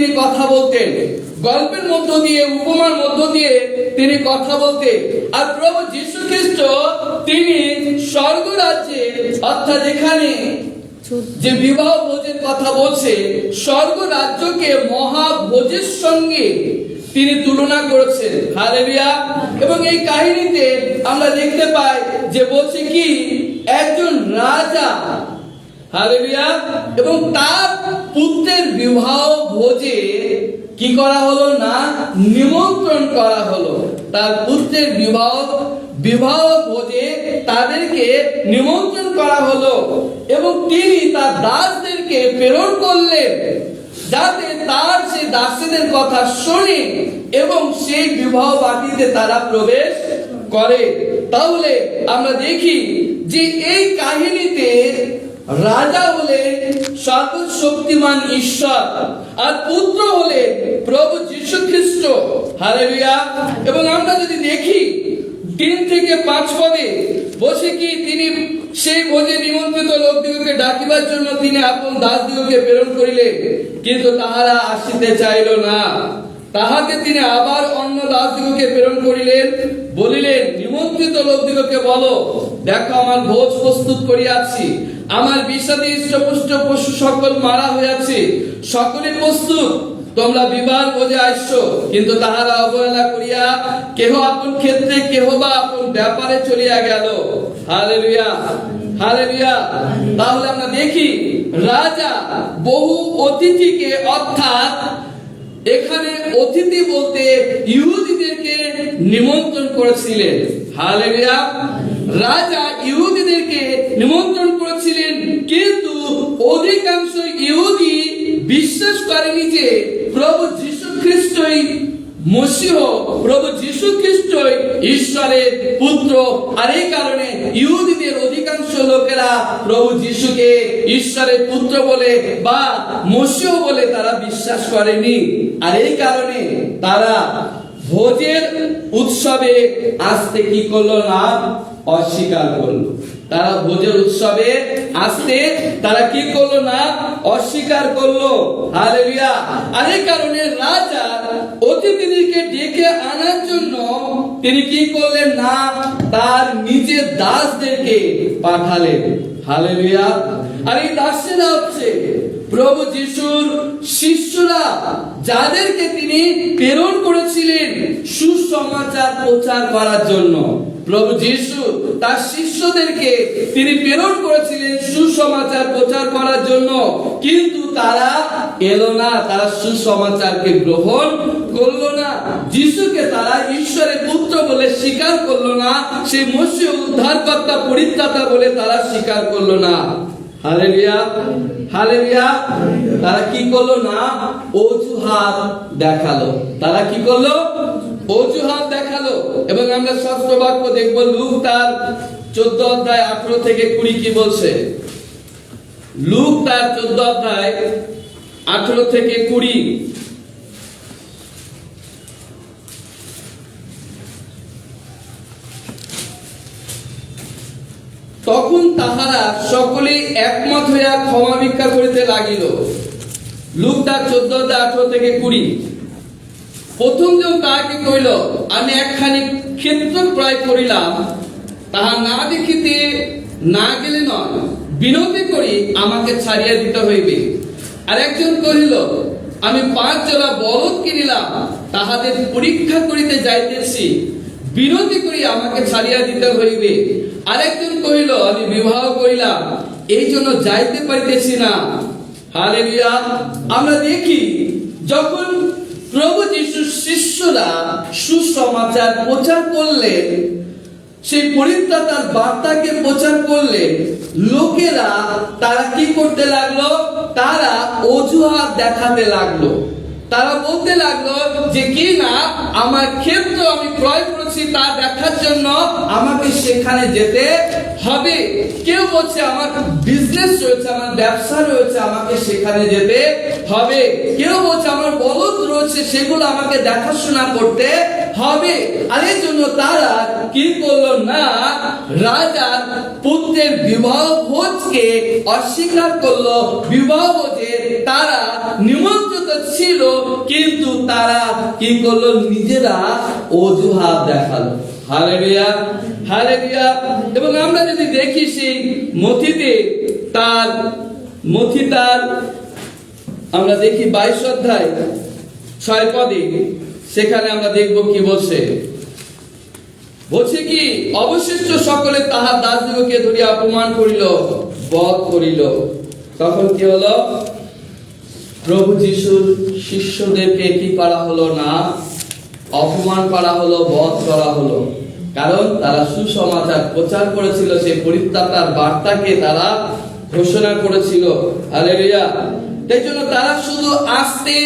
তিনি কথা বলতেন, গল্পের মধ্য দিয়ে, উপমার মধ্য দিয়ে তিনি কথা বলতেন। আর প্রভু যীশু খ্রিস্ট তিনি স্বর্গ রাজ্যে, অর্থাৎ এখানে যে বিবাহ ভোজের কথা বলছে, স্বর্গ রাজ্যকে মহাভোজের সঙ্গে তিনি তুলনা করেছেন। হালেলুয়া। এবং এই কাহিনীতে আমরা দেখতে পাই যে বলছে কি, একজন রাজা, হালেলুয়া, এবং তার পুত্রের বিবাহ ভোজে কি করা হলো না, নিমন্ত্রণ করা হলো। তার পুত্রের বিবাহ ভোজে তাদেরকে নিমন্ত্রণ করা হলো এবং তিনি তার দাসদেরকে প্রেরণ করলেন যাতে তার সেই দাসীদের কথা শুনে এবং সেই বিবাহ বাটিতে তারা প্রবেশ করে। তাহলে আমরা দেখি যে এই কাহিনীতে রাজা হলেন সর্বশক্তিমান ঈশ্বর আর পুত্র হলেন প্রভু যীশু খ্রিস্ট। হালেলুয়া। এবং আমরা যদি দেখি 3 থেকে 5 পদে বসে কি, তিনি সেই ভোজে নিমন্ত্রিত লোকদিগকে ডাকিবার জন্য তিনি আপন দাসদিগকে প্রেরণ করিলেন, কিন্তু তাহারা আসিতে চাইল না। তাহাকে তিনি আবার অন্য দাসদিগকে প্রেরণ করিলেন, বলিলেন, নিমন্ত্রিত লোকদিগকে বলো, দেখো আমার ভোজ প্রস্তুত করিয়াছি, আমার বিষাদী হৃষ্টপুষ্ট পশু সকল মারা হইয়াছে, সকলে প্রস্তুত, তোমরা বিবাহ ভোজে আসছো। কিন্তু তাহারা অবহেলা করিয়া কেহ আপন ক্ষেত্রে, কেহ বা আপন ব্যাপারে চলিয়া গেল। Hallelujah, hallelujah. তাহলে আমরা দেখি রাজা বহু অতিথিকে, অর্থাৎ এখানে অতিথি বলতে ইহুদিদেরকে নিমন্ত্রণ করেছিলেন। হালেলুয়া। রাজা ইহুদিদেরকে নিমন্ত্রণ করেছিলেন, কিন্তু অধিকাংশ ইহুদি বিশ্বাস করেনি যে প্রভু যীশু খ্রিস্টই মসিহ, প্রভু যীশু খ্রিস্টই ঈশ্বরের পুত্র। আর এই কারণে ইহুদিদের অধিকাংশ লোকেরা প্রভু যীশুকে ঈশ্বরের পুত্র বলে বা মসিহ বলে তারা বিশ্বাস করেনি। আর এই কারণে তারা ভোজের উৎসবে আসতে কি করলো না, অস্বীকার করলো। তারা ভোজের উৎসবে আসতে তারা কি করলো না, অস্বীকার করলো। হালেলুয়া। আর এই কারণে রাজা অতিথিদেরকে ডেকে আনার জন্য তিনি কি করলেন না, তার নিজের দাসদেরকে পাঠালেন। হালেলুয়া। আর এই দাসেরা হচ্ছে প্রভু যিশুর শিষ্যরা, যাদেরকে তিনি প্রেরণ করেছিলেন সুসমাচার প্রচার করার জন্য। প্রভু যীশু তার শিষ্যদেরকে তিনি প্রেরণ করেছিলেন সুসমাচার প্রচার করার জন্য, কিন্তু তারা এলো না, তারা সুসমাচারকে গ্রহণ করলো না। যিশুকে তারা ঈশ্বরের পুত্র বলে স্বীকার করলো না, সেই মসিহ উদ্ধারকর্তা পরিত্রাতা বলে তারা স্বীকার করলো না। Hallelujah, hallelujah. তারা কি করলো না, অজুহাত দেখালো। তারা কি করলো, অজুহাত দেখালো। এবং আমরা শাস্ত্র বাক্য দেখবো, লুক তার 14 অধ্যায় 18 থেকে 20 কি বলছে। লুক তার 14 অধ্যায় 18 থেকে 20। তখন তাহারা সকলে একমত হইয়া ক্ষমা ভিক্ষা করিতে লাগিল। লুক তার 14 অধ্যায় 18 থেকে 20। প্রথম জন তাহাকে কইল, আমি একখানি ক্ষেত্র ক্রয় করিলাম, তাহা না দেখিতে না গেলে নয়, বিনতি করি আমাকে ছাড়িয়া দিতে হইবে। আর একজন কহিল, আমি 5 জোড়া বলদ কিনিলাম, তাহাদের পরীক্ষা করিতে যাইতেছি, বিনতি করি আমাকে ছাড়িয়া দিতে হইবে। আরেকজন কহিল, আমি বিবাহ করিলাম, এই জন্য যাইতে পারিতেছি না। হালেলুয়া। আমরা দেখি যখন প্রভু যিশুর শিষ্যরা সুসমাচার প্রচার করলেন, সেই পরিত্রাতার বার্তাকে প্রচার করলেন, লোকেরা তারা কি করতে লাগলো, তারা অজুহাত দেখাতে লাগলো। তারা বলতে লাগলো যে কি না, আমার ক্ষেত্র আমি ক্রয় করেছি তা দেখার জন্য আমাকে সেখানে যেতে হবে। কেউ বলছে আমার বিজনেস রয়েছে, আমার ব্যবসা রয়েছে, আমাকে সেখানে যেতে হবে। কেউ বলছে আমার বলদ রয়েছে, সেগুলো আমাকে দেখাশোনা করতে হবে। আর এর জন্য তারা কি করলো না, রাজার পুত্রের বিবাহ ভোজকে অস্বীকার করলো। বিবাহ ভোজে তারা নিমন্ত্রিত ছিল, কিন্তু তারা কি করলো? নিজেরা অজুহাত দেখালো। Hallelujah, hallelujah. এবং আমরা যদি দেখি সেই মথিতে তার আমরা দেখি 22 অধ্যায় 6 পদে, সেখানে আমরা দেখব কি বলছে। বলছে কি, অবশিষ্ট সকলে তাহার দাসদিগকে ধরিয়া অপমান করিল, বধ করিল। তখন কি হলো? প্রভু যিশুর শিষ্যদেরকে কি করা হলো না? অপমান করা হলো, বধ করা হলো। কারণ তারা সুসমাচার প্রচার করেছিল, সেই পরিত্রাতার বার্তাকে তারা ঘোষণা করেছিল। হালেলুয়া। তাই জন্য তারা শুধু আসতে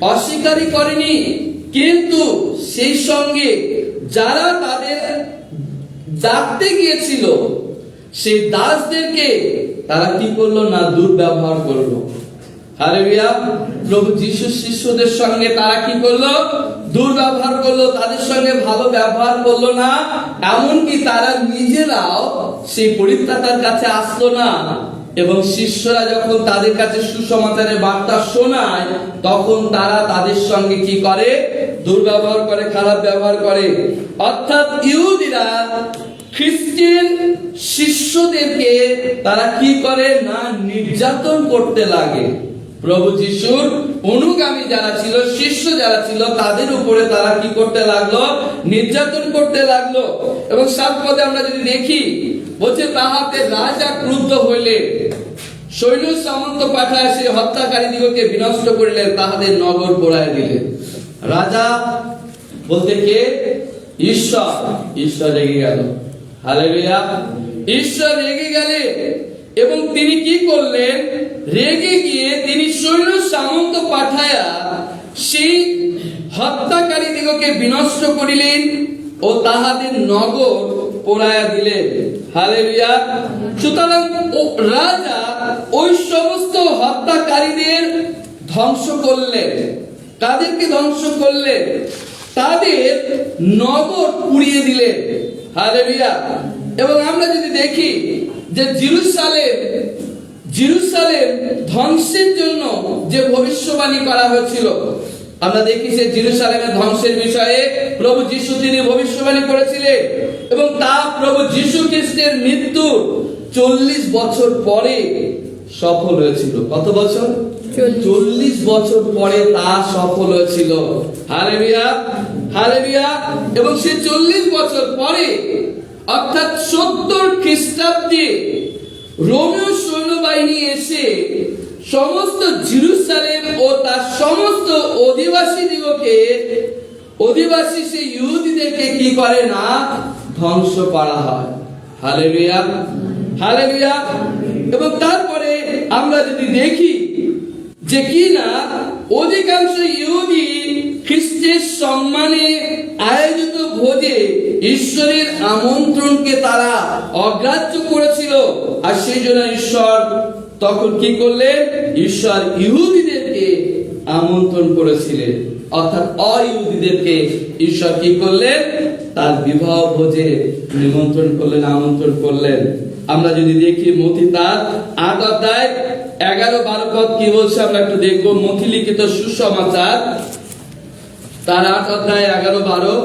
অস্বীকারই করেনি, কিন্তু সেই সঙ্গে যারা তাদের ডাকতে গিয়েছিল সেই দাসদেরকে তারা কি করলো না? দুর্ব্যবহার করলো। হালেলুয়া। প্রভু যিশুর শিষ্যদের সঙ্গে তারা কি করলো? দুর্ব্যবহার করলো, তাদের সঙ্গে ভালো ব্যবহার করলো না। এমনকি তারা নিজেরাও সেই পরিত্রাতার কাছে আসলো না। এবং শিষ্যরা যখন তাদের কাছে সুসমাচারের বার্তা শোনায়, তখন তারা তাদের সঙ্গে কি করে? দুর্ব্যবহার করে, খারাপ ব্যবহার করে। অর্থাৎ ইহুদিরা খ্রিস্টের শিষ্যদেরকে তারা কি করে না? নির্যাতন করতে লাগে। প্রভু যিশুর অনুগামী যারা ছিল, শিষ্য যারা ছিল, তাদের উপরে তারা কি করতে লাগলো? নির্যাতন করতে লাগলো। এবং 7 পদে আমরা যদি দেখি, বলছে তাহাতে রাজা ক্রুদ্ধ হইলে সৈন্য সামন্ত পাঠায় সেই হত্যাকারীদিগকে বিনষ্ট করিলেন, তাহাদের নগর পোড়ায় দিলেন। রাজা বলতে কে? ঈশ্বর রেগে গেল। হালেলুয়া। ঈশ্বর রেগে গেলেন এবং তিনি কি করলেন? রেগে গিয়ে তিনি সৈন্য সামন্ত পাঠায়া সেই হত্যাকারীদিগকে বিনষ্ট করিলেন ও তাহাদের নগর পোড়ায়া দিলেন। হালেলুয়া। সুতরাং রাজা ওই সমস্ত হত্যাকারীদের ধ্বংস করলেন। তাদেরকে ধ্বংস করলেন, তাদের নগর পুড়িয়ে দিলেন। হালেলুয়া। এবং আমরা যদি দেখি যে জেরুসালেম ধ্বংসের জন্য যে ভবিষ্যবাণী করা হয়েছিল, আমরা দেখি যে জেরুসালেমের ধ্বংসের বিষয়ে প্রভু যিশু তিনি ভবিষ্যবাণী করেছিলেন। এবং তা প্রভু যিশু খ্রিস্টের মৃত্যুর 40 বছর পরে সফল হয়েছিল। কত বছর? 40 বছর পরে তা সফল হয়েছিল। Hallelujah, hallelujah. এবং সে 40 বছর পরে, অর্থাৎ 70 খ্রিস্টাব্দে রোমীয় সৈন্যবাহিনী এসে সমস্ত জেরুসালেম ও তার সমস্ত অধিবাসী সেই ইহুদিদেরকে কি করে না? ধ্বংস করা হয়। Hallelujah, hallelujah. এবং তারপরে আমরা যদি দেখি যে কি না, অধিকাংশ ইহুদি খ্রিস্টের সম্মানে আয়োজিত ভোজে ঈশ্বরের আমন্ত্রণকে তারা অগ্রাহ্য করেছিল। আর সেই জন্য ঈশ্বর তখন কি করলেন? ঈশ্বর ইহুদিদেরকে আমন্ত্রণ করেছিলেন, অর্থাৎ অইহুদিদেরকে ঈশ্বর কি করলেন? তার বিবাহ ভোজে নিমন্ত্রণ করলেন, আমন্ত্রণ করলেন। আমরা যদি দেখি মথি তার 8 অধ্যায় 11-12 পদ কি বলছে আমরা একটু দেখবো। মথি লিখিত সুসমাচার তার 8 অধ্যায় 11-12।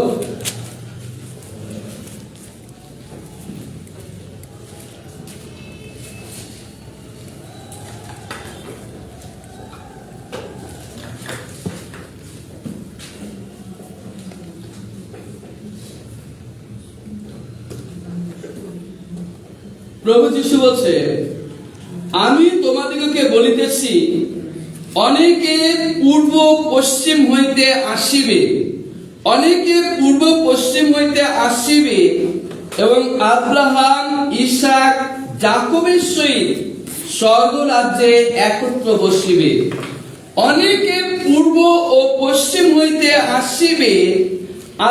প্রভু যিশু বলছে, আমি তোমাদিগকে বলিতেছি, অনেকে পূর্ব পশ্চিম হইতে আসিবে, এবং আব্রাহাম, ইসাক, যাকবের সহিত স্বর্গ রাজ্যে একত্র বসিবে। অনেকে পূর্ব ও পশ্চিম হইতে আসিবে,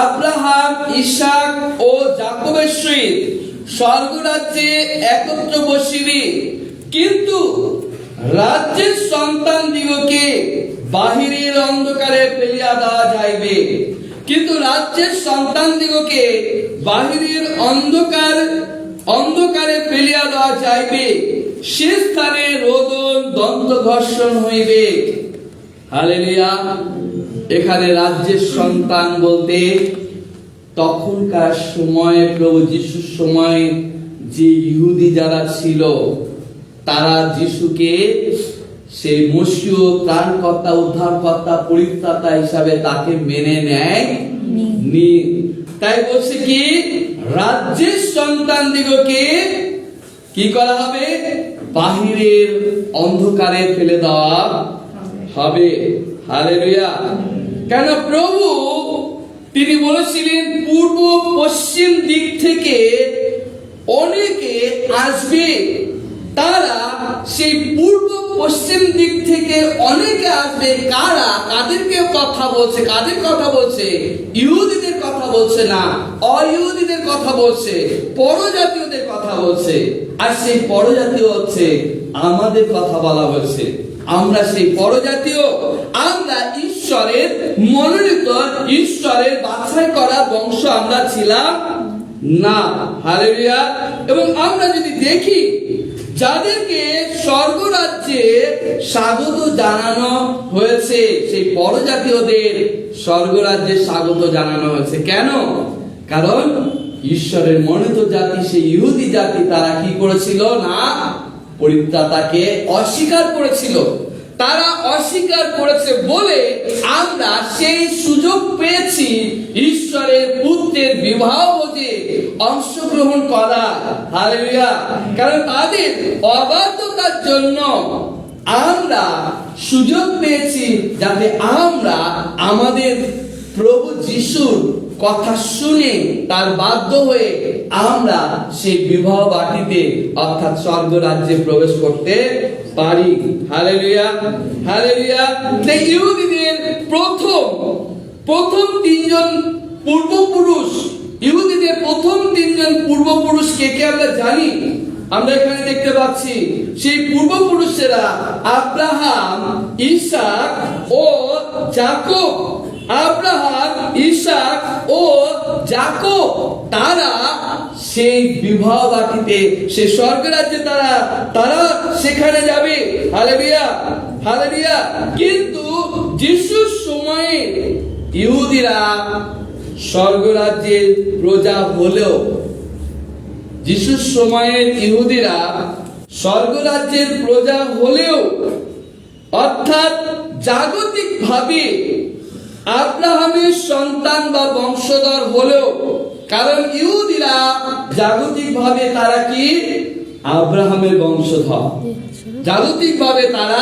আব্রাহাম, ইসাক ও যাকবের সহিত স্বর্গ রাজ্যে একত্র বসিবে, কিন্তু রাজ্যের সন্তান দিগকে বাহিরের অন্ধকারে ফেলিয়া দেওয়া যাইবে। কিন্তু রাজ্যের সন্তান দিগকে বাহিরের অন্ধকারে ফেলিয়া দেওয়া যাইবে, সে স্থানে রোদন দন্ত ঘর্ষণ হইবে। হালেলুয়া। এখানে রাজ্যের সন্তান বলতে তখনকার সময়ে প্রভু যিশুর সময় যে ইহুদি যারা ছিল তারা যিশুকে সেই মসীহ ত্রাণকর্তা, উদ্ধারকর্তা, পরিত্রাতা হিসাবে তাকে মেনে নেয় নি। তাই বলছে কি, রাজ্যের সন্তান দিগকে কি করা হবে? বাহিরের অন্ধকারে ফেলে দেওয়া হবে। হালেলুয়া। কেন প্রভু তিনি বলেছিলেন পূর্ব পশ্চিম দিক থেকে অনেকে আসবে। তারা সেই পূর্ব পশ্চিম দিক থেকে অনেকে আসবে। কারা? কাদেরকে কথা বলছে? কাদের কথা বলছে? ইহুদিদের কথা বলছে না, অইহুদিদের কথা বলছে, পরজাতীয়দের কথা বলছে। আর সেই পরজাতীয় হচ্ছে আমাদের কথা বলা হচ্ছে। আমরা সেই পরজাতীয়, আমরা ঈশ্বরের মনোনীত, ঈশ্বরের বাছাই করা বংশ আমরা ছিলাম না। হালেলুয়া। এবং আমরা যদি দেখি যাদেরকে স্বর্গরাজ্যে স্বাগত জানানো হয়েছে, সেই পরজাতীয়দের স্বর্গরাজ্যে স্বাগত জানানো হয়েছে। কেন? কারণ ঈশ্বরের মনোনীত জাতি, সেই ইহুদি জাতি, তারা কি করেছিল না, পরিত্রাতাকে অস্বীকার করেছিল। তারা অস্বীকার করেছে বলে আমরা সেই সুযোগ পেয়েছি ঈশ্বরের পুত্রের বিবাহ ভোজে অংশগ্রহণ করা। হালেলুয়া। কারণ তাদের অবাধ্যতার জন্য আমরা সুযোগ পেয়েছি যাতে আমরা আমাদের প্রভু যিশুর কথা শুনে তার বাধ্য হয়ে আমরা সেই বিবাহ বাটিতে অর্থাৎ স্বর্গ রাজ্যে প্রবেশ করতে পারি। হালেলুয়া। হালেলুয়া। ইহুদিদের প্রথম তিনজন পূর্বপুরুষ, ইহুদিদের প্রথম তিনজন পূর্বপুরুষ কে কে আমরা জানি? আমরা এখানে দেখতে পাচ্ছি সেই পূর্বপুরুষেরা আব্রাহাম, ইসাক ও যাকব। আব্রাহাম, ইসাক ও যাকব তারা সেই বিবাহ বাটিতে, সেই স্বর্গরাজ্যে তারা সেখানে যাবে। হালেলুয়া। হালেলুয়া। কিন্তু যিশুর সময়ে ইহুদিরা স্বর্গরাজ্যের প্রজা হলেও, যিশুর সময়ের ইহুদিরা স্বর্গরাজ্যের প্রজা হলেও, অর্থাৎ জাগতিক ভাবে আব্রাহামের সন্তান বা বংশধর হলেও, কারণ ইহুদিরা জাগতিক ভাবে তারা কি আব্রাহামের বংশধর, জাগতিক ভাবে তারা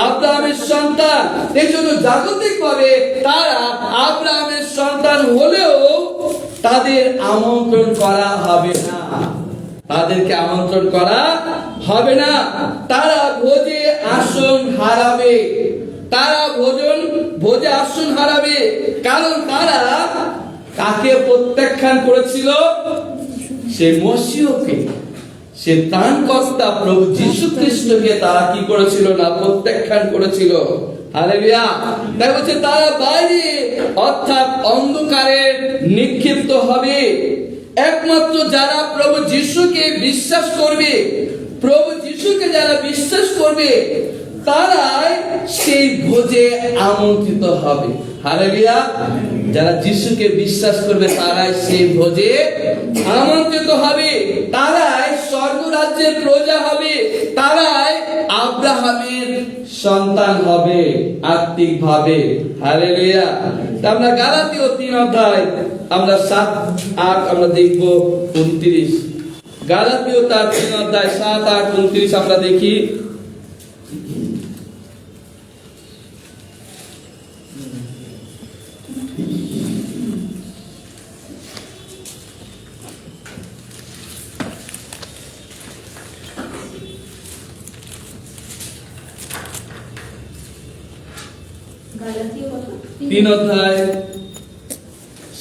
আব্রাহামের সন্তান। এই জন্য জাগতিক ভাবে তারা আব্রাহামের সন্তান হলেও তাদের আমন্ত্রণ করা হবে না, তাদেরকে আমন্ত্রণ করা হবে না। তারা ভোজে আসন হারাবে, তারা ভোজে আসন হারাবে। কারণ তারা কাকে প্রত্যাখ্যান করেছিল? সে মসীহকে, সে ত্রাণকর্তা প্রভু যীশু খ্রিস্টকে তারা কি করেছিল না, প্রত্যাখ্যান করেছিল। হালেলুয়া। তাই বলছে তারা বাইরে অর্থাৎ অন্ধকারে নিক্ষিপ্ত হবে। একমাত্র যারা প্রভু যীশুকে বিশ্বাস করবে, প্রভু যীশুকে যারা বিশ্বাস করবে, তারাই সেই ভোজে আমন্ত্রিত হবে। হালেলুয়া। যারা যিশুকে বিশ্বাস করবে তারাই সেই ভোজে আমন্ত্রিত হবে, তারাই স্বর্গরাজ্যের প্রজা হবে, তারাই আব্রাহামের সন্তান হবে আত্মিক ভাবে। হালেলুয়া। আমরা গালাতীয় 3 অধ্যায় আমরা 7-8 আমরা দেখব 29। গালাতীয় তার 3 অধ্যায় 7-8 29 আমরা দেখি। গালাতীয় 3 অধ্যায়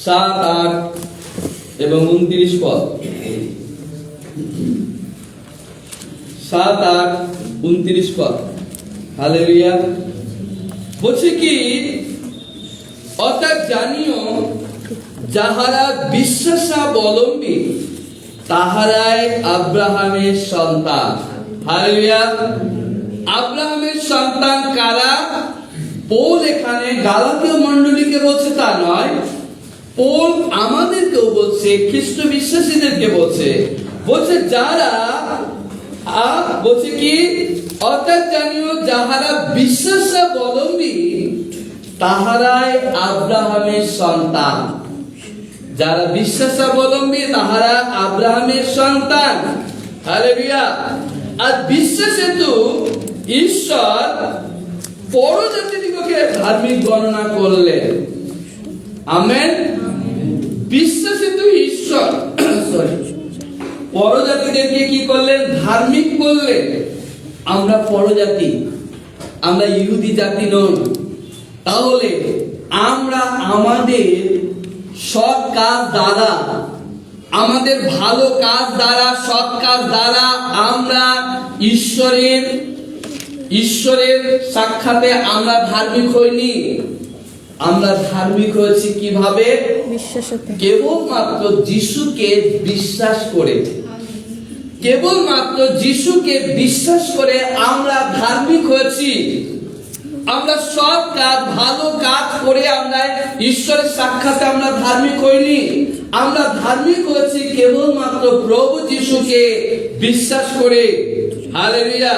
7-8 এবং 29 পদ। 7-8 29 পদ। হালেলুয়া। বলছে কি, অর্থাৎ জানিও যাহারা বিশ্বাসাবলম্বী তাহারাই আব্রাহামের সন্তান। হালেলুয়া। আব্রাহামের সন্তান কারা? পৌল এখানে গালাতীয় মণ্ডলীকে বলছে তা নয়, পৌল আমাদেরকেও বলছে, খ্রিস্ট বিশ্বাসীদেরকে বলছে, বলছে যারা বলছে কি, অর্থাৎ জানিও যাহারা বিশ্বাসাবলম্বী তাহারাই আব্রাহামের সন্তান। যারা বিশ্বাসাবলম্বী তাহারা আব্রাহামের সন্তান। হালেলুয়া। আর বিশ্বাস হেতু ঈশ্বর পরজাতিদিগকে ধার্মিক গণনা করলেন। আমেন। বিশ্বাস হেতু ঈশ্বর পরজাতিদেরকে কি করলেন? ধার্মিক করলেন। আমরা পরজাতি, আমরা ইহুদি জাতি নই। তাহলে আমরা আমাদের সৎ কাজ দ্বারা, আমাদের ভালো কাজ দ্বারা, সৎ কাজ দ্বারা আমরা ঈশ্বরের সাক্ষাতে আমরা ধার্মিক হইনি। আমরা ধার্মিক হয়েছি কিভাবে? কেবলমাত্র যিশুকে বিশ্বাস করে। কেবলমাত্র যিশুকে বিশ্বাস করে আমরা ধার্মিক হয়েছি। আমরা সৎ কাজ, ভালো কাজ করে আমরা ঈশ্বরের সাক্ষাতে আমরা ধার্মিক হইনি। আমরা ধার্মিক হয়েছি কেবলমাত্র প্রভু যিশুকে বিশ্বাস করে। Hallelujah,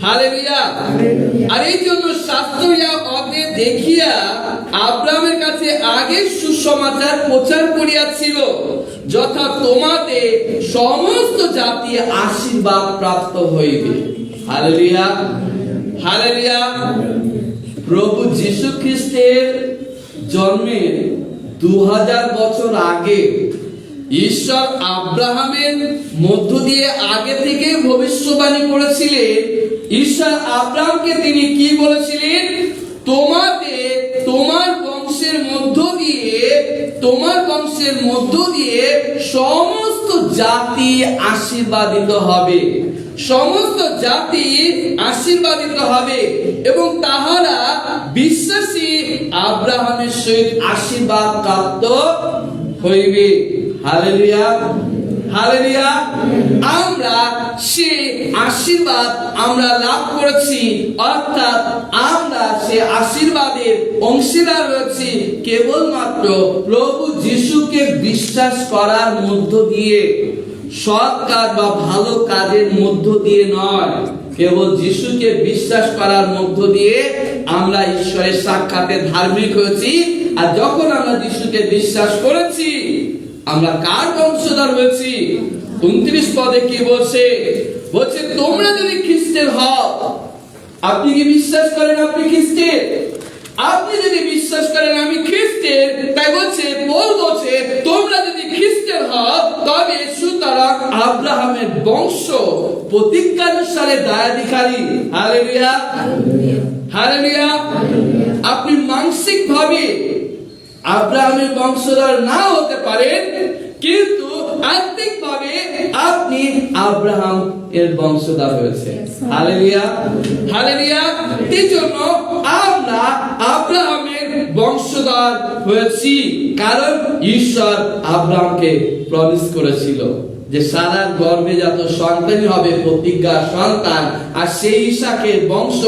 hallelujah. আর এই জন্য শাস্ত্র অগে দেখিয়া আব্রাহামের কাছে আগে সুসমাচার প্রচার করিয়াছিল, যথা তোমাদের সমস্ত জাতি আশীর্বাদ প্রাপ্ত হইবে। Hallelujah, hallelujah. প্রভু যীশু খ্রিস্টের জন্মের 2000 বছর আগে ঈশ্বর আব্রাহামের মধ্য দিয়ে আগে থেকে ভবিষ্যবাণী করেছিলেন। ঈশ্বর আব্রাহামকে তিনি কি বলেছিলেন? তোমার বংশের মধ্য দিয়ে সমস্ত জাতি আশীর্বাদিত হবে, সমস্ত জাতি আশীর্বাদিত হবে, এবং তাহারা বিশ্বাসী আব্রাহামের সহিত আশীর্বাদ প্রাপ্ত হইবে। Hallelujah, hallelujah. আমরা সে আশীর্বাদ আমরা লাভ করেছি, অর্থাৎ আমরা সে আশীর্বাদের অংশীদার রয়েছি কেবলমাত্র প্রভু যিশুকে বিশ্বাস করার মধ্য দিয়ে। সৎ কাজ বা ভালো কাজের মধ্য দিয়ে নয়, কেবল যিশুকে বিশ্বাস করার মধ্য দিয়ে আমরা ঈশ্বরের সাক্ষাতে ধার্মিক হয়েছি। আর যখন আমরা যিশুকে বিশ্বাস করেছি, আমরা কার বংশধর হয়েছি? 29 পদে কি বলছে? বলছে তোমরা যদি খ্রিস্টের হও। আপনি কি বিশ্বাস করেন আপনি খ্রিস্টের? আপনি যদি বিশ্বাস করেন আমি খ্রিস্টের, তাই বলছে, বলছে তোমরা যদি খ্রিস্টের হও তবে সুতরাং আব্রাহামের বংশ প্রতিজ্ঞানুসারে দায়াধিকারী। Hallelujah, hallelujah. আপনি মানসিক ভাবে আব্রাহামের বংশধর না হতে পারেন, কিন্তু আত্মিক ভাবে আপনি আব্রাহাম এর বংশধর হয়েছে। Hallelujah, hallelujah. এই জন্য আমরা আব্রাহামের বংশধর হয়েছি, কারণ ঈশ্বর আব্রাহামকে প্রমিস করেছিল যে সারার গর্ভে যত সন্তানই হবে প্রতিজ্ঞার সন্তান, আর সেই ইসাকের বংশ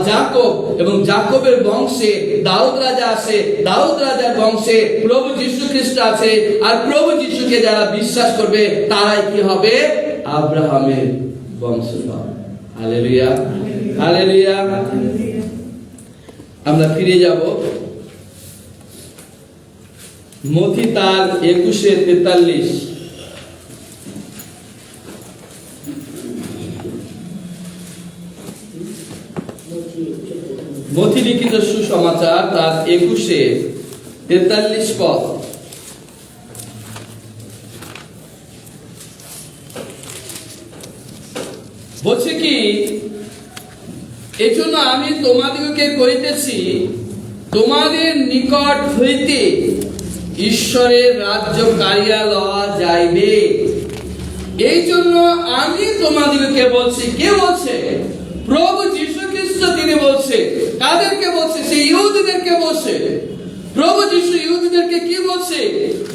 যাকব, এবং যাকবের বংশে দাউদ রাজা আছে, দাউদ রাজার বংশে প্রভু যীশু খ্রিস্ট আছে, আর প্রভু যীশুকে যারা বিশ্বাস করবে তারাই কি হবে? আব্রাহামের বংশধর। Hallelujah, hallelujah. আমরা ফিরে যাব মথি তার 21:43। মথি লিখিত সুসমাচার তার 21:43 পদ। বলছে কি, এজন্য আমি তোমাদিগকে কইতেছি, তোমাদের নিকট হইতে ঈশ্বরের রাজ্য কাড়িয়া লওয়া যাইবে। এই জন্য আমি তোমাদিগকে বলছি। কে বলছে? প্রভু যীশু খ্রিস্ট তিনি বলছে। কাদেরকে বলছে? সেই ইহুদিদেরকে বলছে। প্রভু যীশু ইহুদিদেরকে কি বলছে?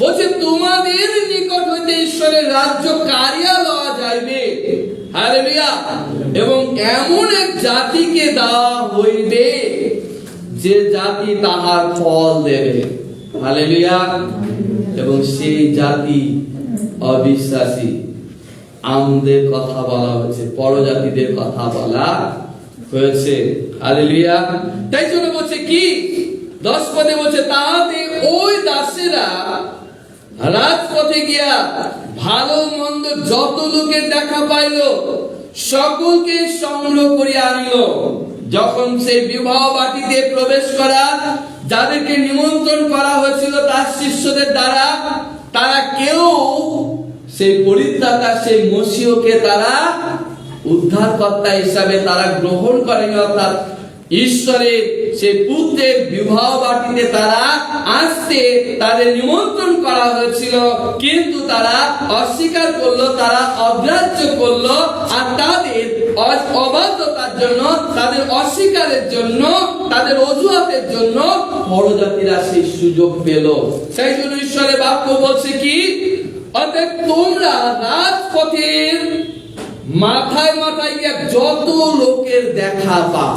বলছে তোমাদের নিকট হইতে ঈশ্বরের রাজ্য কাড়িয়া লওয়া যাইবে। হালেলুয়া। এবং এমন এক জাতিকে দেওয়া হইবে যে জাতি তাহার ফল দেবে। হালেলুয়া। এবং সেই জাতি অবিশ্বাসী। আমাদের কথা বলা হয়েছে, পরজাতিদের কথা বলা হয়েছে। হালেলুয়া। তাই জন্য বলছে কি 10 পদে বলছে, তাহাতে ওই দাসেরা রাজপথে গিয়া ভালো মন্দ যত লোকের দেখা পাইল সকলকে সংগ্রহ করিয়া আনিল। যখন সেই বিবাহ বাটিতে প্রবেশ করা যাদেরকে নিমন্ত্রণ করা হয়েছিল তার শিষ্যদের দ্বারা, তারা কেউ সেই পরিত্রাতা সেই মসিহকে তারা উদ্ধারকর্তা হিসাবে তারা গ্রহণ করেনি। অর্থাৎ ঈশ্বরের সেই পুত্রের বিবাহ বাটিতে তারা আসতে তাদের নিমন্ত্রণ করা হয়েছিল, কিন্তু তারা অস্বীকার করলো, তারা অগ্রাহ্য করলো। আর তাদের অবাধ্যতার জন্য, তাদের অস্বীকারের জন্য, তাদের অজুহাতের জন্য পরজাতিরা সেই সুযোগ পেল। সেই জন্য ঈশ্বরের বাক্য বলছে কি, অতএব তোমরা রাজপথের মাথায় মাথায় গিয়ে যত লোকের দেখা পাও।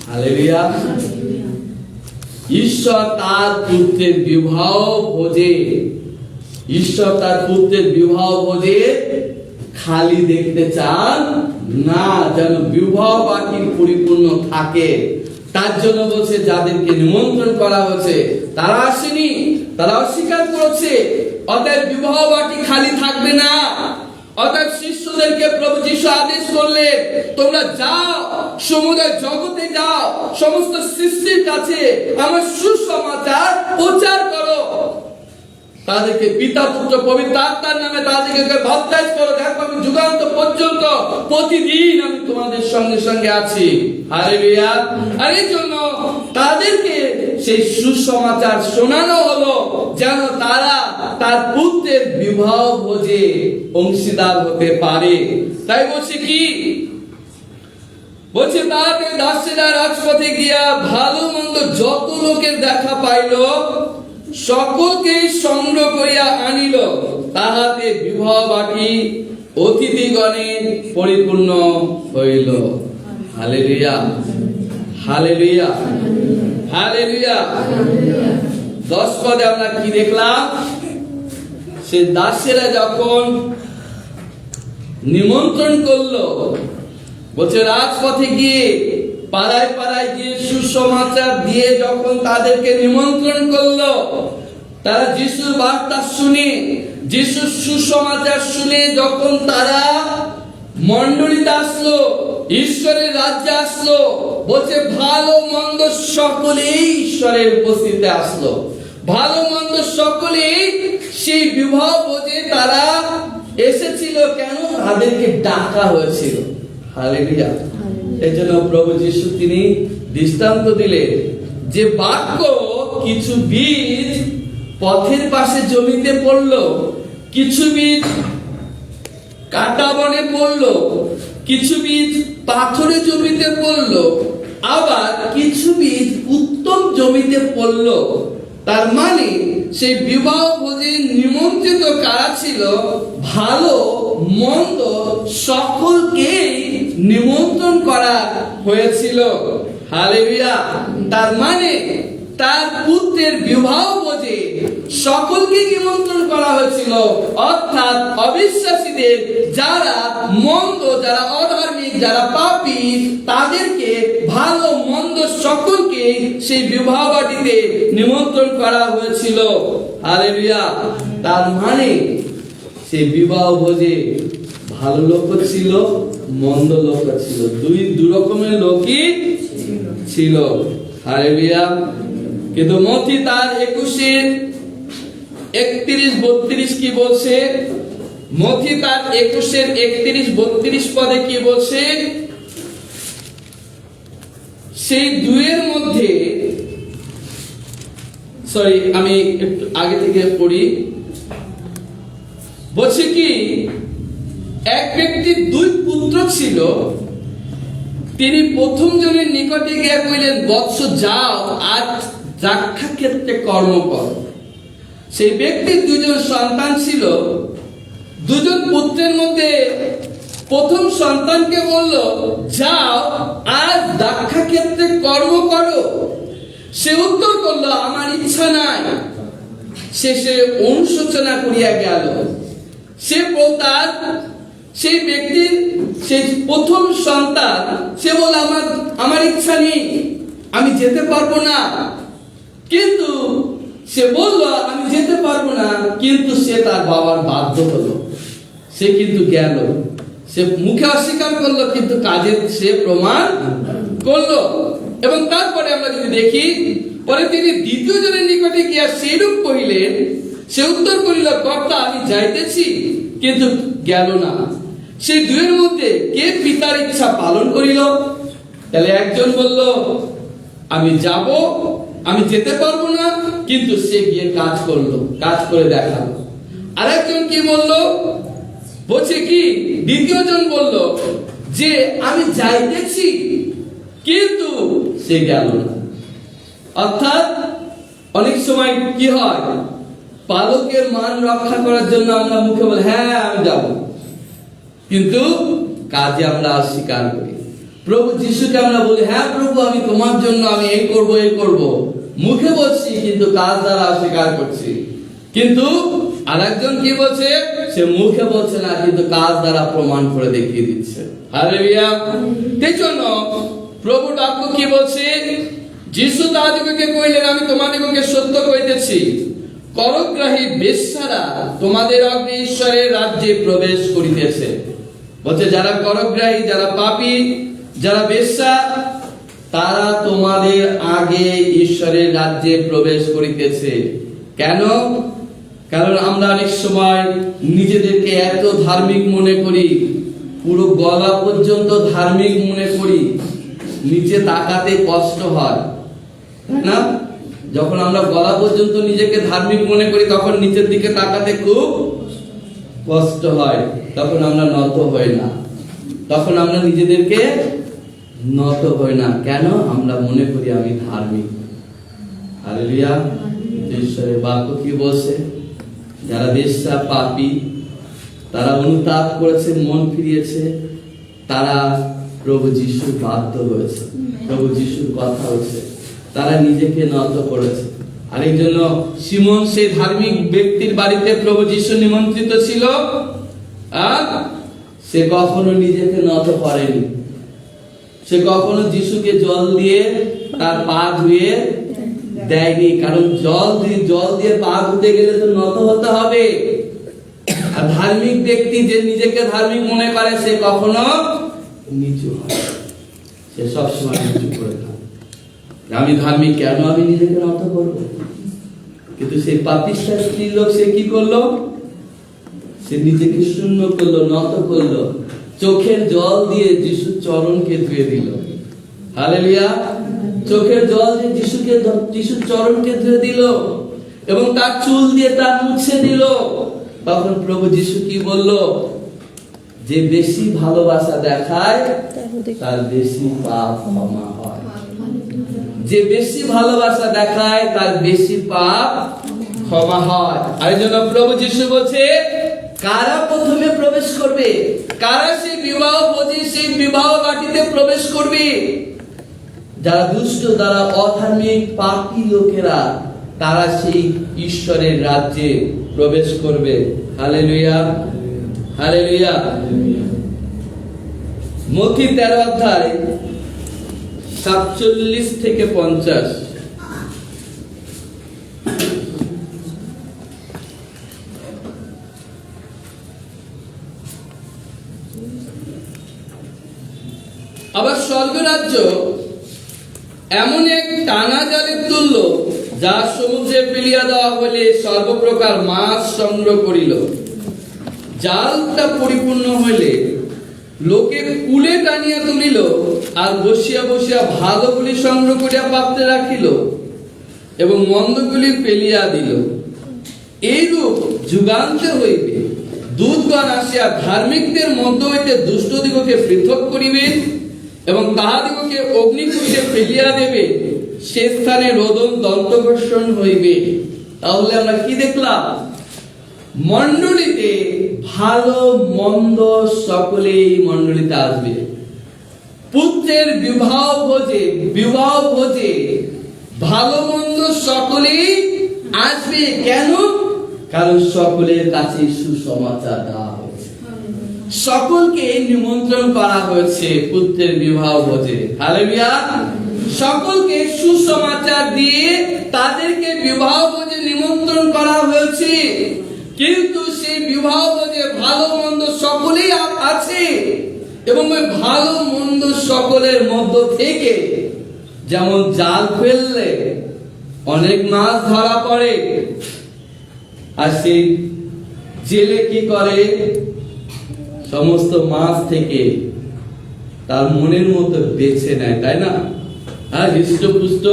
হালেলুয়া। ঈশ্বর তার পুত্রের বিবাহ ভোজে, ঈশ্বর তার পুত্রের বিবাহ ভোজে খালি দেখতে চান না, যেন বিবাহ বাটি পরিপূর্ণ থাকে। তার জন্য বলছে যাদেরকে নিমন্ত্রণ করা হয়েছে তারা আসেনি, তারা অস্বীকার করেছে। অতএব বিবাহ বাটি খালি থাকবে না। অতএব শিষ্যদেরকে প্রভু যিশু আদেশ করলেন, তোমরা যাও, সমুদয় জগতে যাও, সমস্ত সৃষ্টির কাছে আমার সুসমাচার প্রচার করো। তাদেরকে পিতা পুত্র পবিত্র আত্মার নামে তাদেরকে বাপ্তাইজ করো। দেখো আমি যুগান্ত পর্যন্ত প্রতিদিন আমি তোমাদের সঙ্গে সঙ্গে আছি। হালেলুয়া। আর এই জন্য তাদেরকে সেই সুসমাচার শোনানো হলো যেন তারা তার পুত্রের বিবাহ ভোজে অংশীদার হতে পারে। তাই বলছে কি, বলছে তাহাতে দাসেরা রাজপথে গিয়া ভালো মন্দ যত লোকের দেখা পাইল সকলকে সংগ্রহ করিয়া আনিল। তাহাতে বিবাহ বাটি অতিথিগণে পরিপূর্ণ হইল। Hallelujah, hallelujah, hallelujah. 10 পদে আমরা কি দেখলাম, সে দাসেরা যখন নিমন্ত্রণ করলো, বলছে রাজপথে গিয়ে পাড়ায় পাড়ায় গিয়ে সুসমাচার দিয়ে যখন তাদেরকে নিমন্ত্রণ করলো, তারা যিশুর বার্তা শুনে, যিশুর সুসমাচার শুনে যখন তারা মণ্ডলীতে আসলো, ঈশ্বরের রাজ্যে আসলো, বলছে ভালো মন্দ সকলেই ঈশ্বরের উপস্থিতিতে আসলো। ভালো মন্দ সকলেই সেই বিবাহ ভোজে তারা এসেছিল। কেন? তাদেরকে ডাকা হয়েছিল। হালেলুয়া। এই জন্য প্রভু যিশু তিনি দৃষ্টান্ত দিলেন যে বাক্য কিছু বীজ পথের পাশে জমিতে পড়লো, কিছু বীজ কাটা বনে পড়লো, কিছু বীজ পাথরে জমিতে পড়লো, আবার কিছু বীজ উত্তম জমিতে পড়লো। তার মানে সেই বিবাহ ভোজে নিমন্ত্রিত কারা ছিল? ভালো মন্দ সকলকেই নিমন্ত্রণ করা হয়েছিল। হালেলুয়া। তার মানে তার পুত্রের বিবাহ ভোজে সকলকে নিমন্ত্রণ করা হয়েছিল। অর্থাৎ অবিশ্বাসীদের, যারা মন্দ, যারা অধার্মিক, যারা পাপী, তাদেরকে ভালো মন্দ সকলকে সেই বিবাহ বাটিতে নিমন্ত্রণ করা হয়েছিল। হালেলুয়া। তার মানে সেই বিবাহ ভোজে ভালো লোক ছিল, মন্দ লোক ছিল, দুই রকমের লোকই ছিল। হালেলুয়া। কিন্তু মথি তার 21-31 কি বলছে? মথি তার 21-31 পদে কি বলছে? সেই দুয়ের মধ্যে, সরি আমি একটু আগে থেকে পড়ি। বলছে কি, এক ব্যক্তির 2 পুত্র ছিল। তিনি প্রথম জনের নিকটে গিয়া কইলেন, বৎস যাও আজ দ্রাক্ষা ক্ষেত্রে কর্ম কর। সেই ব্যক্তির 2 জন সন্তান ছিল। 2 জন পুত্রের মধ্যে প্রথম সন্তানকে বলল, যাও আজ দ্রাক্ষা ক্ষেত্রে কর্ম করো। সে উত্তর করল, আমার ইচ্ছা নাই। শেষে অনুশোচনা করিয়া গেল। সে তার সেই ব্যক্তির সেই প্রথম সন্তান, সে বলল, আমার ইচ্ছা নেই, আমি যেতে পারবো না। কিন্তু সে বলল, আমি যেতে পারবো না, কিন্তু সে তার বাবার বাধ্য হলো। সে কিন্তু গেল। সে মুখে অস্বীকার করলো, কিন্তু কাজে সে প্রমাণ করলো। এবং তারপরে আমরা যদি দেখি, পরে তিনি দ্বিতীয় জনের নিকটে গিয়া সেইরূপ কহিলেন। সে উত্তর করিল, কর্তা, আমি যাইতেছি, কিন্তু গেল না। সেই দুয়ের মধ্যে কে পিতার ইচ্ছা পালন করিল? তাহলে একজন বলল, আমি যাব, আমি যেতে পারবো না, কিন্তু সে গিয়ে কাজ করলো, কাজ করে দেখালো। আরেকজন কি বললো? বলছে কি, দ্বিতীয় জন বলল যে আমি যাইতেছি, কিন্তু সে গেল না। অর্থাৎ অনেক সময় কি হয়, পালকের মান রক্ষা করার জন্য আমরা মুখে বলি, হ্যাঁ আমি যাব, কিন্তু কাজে আমরা অস্বীকার করি। প্রভু যিশুকে আমরা বলি, হ্যাঁ প্রভু, আমি তোমার জন্য আমি এই করব, এই করব, মুখে বলছি, কিন্তু কাজ দ্বারা অস্বীকার করছি। কিন্তু আরেকজন কি বলছে, সে মুখে বলছে না, কিন্তু কাজ দ্বারা প্রমাণ করে দেখিয়ে দিচ্ছে। হালেলুয়া। এই জন্য প্রভু বাক্য কি বলছে, যিশু তাহাদিগকে কইলেন, আমি তোমাদিগকে সত্য কইতেছি, করগ্রাহী বেশ্যারা তোমাদের অগ্নি ঈশ্বরের রাজ্যে প্রবেশ করিতেছে। বলছে যারা করগ্রাহী, যারা পাপী, যারা বেশ্যা, তারা তোমাদের আগে ঈশ্বরের রাজ্যে প্রবেশ করিতেছে। কেন? কারণ আমরা অনেক সময় নিজেদেরকে এত ধার্মিক মনে করি, পুরো গলা পর্যন্ত ধার্মিক মনে করি, নিচে তাকাতে কষ্ট হয়, তাই না? যখন আমরা গলা পর্যন্ত নিজেকে ধার্মিক মনে করি, তখন নিচের দিকে তাকাতে খুব কষ্ট হয়, তখন আমরা নত হই না, তখন আমরা নিজেদেরকে নত হই না। কেন? আমরা মনে করি আমি ধার্মিক। হালেলুয়া। ঈশ্বরের বাক্য কি বলছে, যারা বেশ্যা, পাপী, তারা অনুতাপ করেছে, মন ফিরিয়েছে, তারা প্রভু যিশুর বাধ্য হয়েছে, প্রভু যিশুর কথা হয়েছে, তারা নিজেকে নত করেছে। আর এই জন্য সিমন সেই ধার্মিক ব্যক্তির বাড়িতে প্রভু যিশু নিমন্ত্রিত ছিল, সে কখনো নিজেকে নত করেনি। সে কখনো যিশুকে জল দিয়ে তার পা ধুয়ে দেয়নি, কারণ জল দিয়ে পা ধুতে গেলে তো নত হতে হবে। আর ধার্মিক ব্যক্তি যে নিজেকে ধার্মিক মনে করে, সে কখনো নিচু হয়, সে সবসময় নিচু করে থাকে। আমি ধার্মিক, কেন আমি নিজেকে নত করব? কিন্তু সেই পাপিষ্ঠা স্ত্রী লোক, সে কি করলো? সে নিজেকে শূন্য করলো, নত করলো, চোখের জল দিয়ে যিশুর চরণকে ধুয়ে দিল। হালেলুয়া। চোখের জল দিয়ে যিশুর চরণকে ধুয়ে দিল এবং তার চুল দিয়ে তার মুছে দিল। তখন প্রভু যিশু কি বলল? যে বেশি ভালোবাসা দেখায় তার বেশি পাপ ক্ষমা হয়। যে বেশি ভালোবাসা দেখায় তার বেশি পাপ ক্ষমা হয়। আর এই জন্য প্রভু যিশু বলছে, কারা প্রথমে প্রবেশ করবে? কারা সেই বিবাহ ভোজে, সেই বিবাহ বাটিতে প্রবেশ করবে? যারা দুষ্ট, যারা অধার্মিক, পাপী লোকেরা, তারা সেই ঈশ্বরের রাজ্যে প্রবেশ করবে। Hallelujah, hallelujah. মথি 13 অধ্যায় 47 থেকে 50। আবার স্বর্গরাজ্য এমন এক টানা জালের তুল্য, যা সমুদ্রে ফেলিয়া দেওয়া হলে সর্বপ্রকার মাছ সংগ্রহ করিল। জালটা পরিপূর্ণ হইলে লোকে কুলে টানিয়া তুলিল, আর বসিয়া বসিয়া ভালোগুলি সংগ্রহ করিয়া পাত্রে রাখিল এবং মন্দগুলি ফেলিয়া দিল। এইরূপ যুগান্তে হইবে। দূতগণ আসিয়া ধার্মিকদের মধ্য হইতে দুষ্টদিগকে পৃথক করিবেন এবং তাহাদিগকে অগ্নিকুণ্ডে ফেলিয়া দেবে। সে স্থানে রোদন দন্তঘর্ষণ হইবে। তাহলে আমরা কি দেখলাম? মণ্ডলীতে ভালো মন্দ সকলেই মণ্ডলীতে আসবে। পুত্রের বিবাহ ভোজে ভালো মন্দ সকলেই আসবে। কেন? কারণ সকলের কাছে সুসমাচার দেওয়া হয়েছে, সকলকে নিমন্ত্রণ করা হয়েছে পুত্রের বিবাহ ভোজে। হালেলুয়া। সকলকে সুসমাচার দিয়ে তাদেরকে বিবাহ ভোজে নিমন্ত্রণ করা হয়েছে, কিন্তু সেই বিবাহ ভোজে ভালো মন্দ সকলেই আছে। এবং ওই ভালো মন্দ সকলের মধ্য থেকে যেমন জাল ফেললে অনেক মাছ ধরা পড়ে, আর সেই জেলে কি করে, সমস্ত মাছ থেকে তার মনের মতো বেছে নেয়, তাই না? আর হৃষ্টপুষ্ট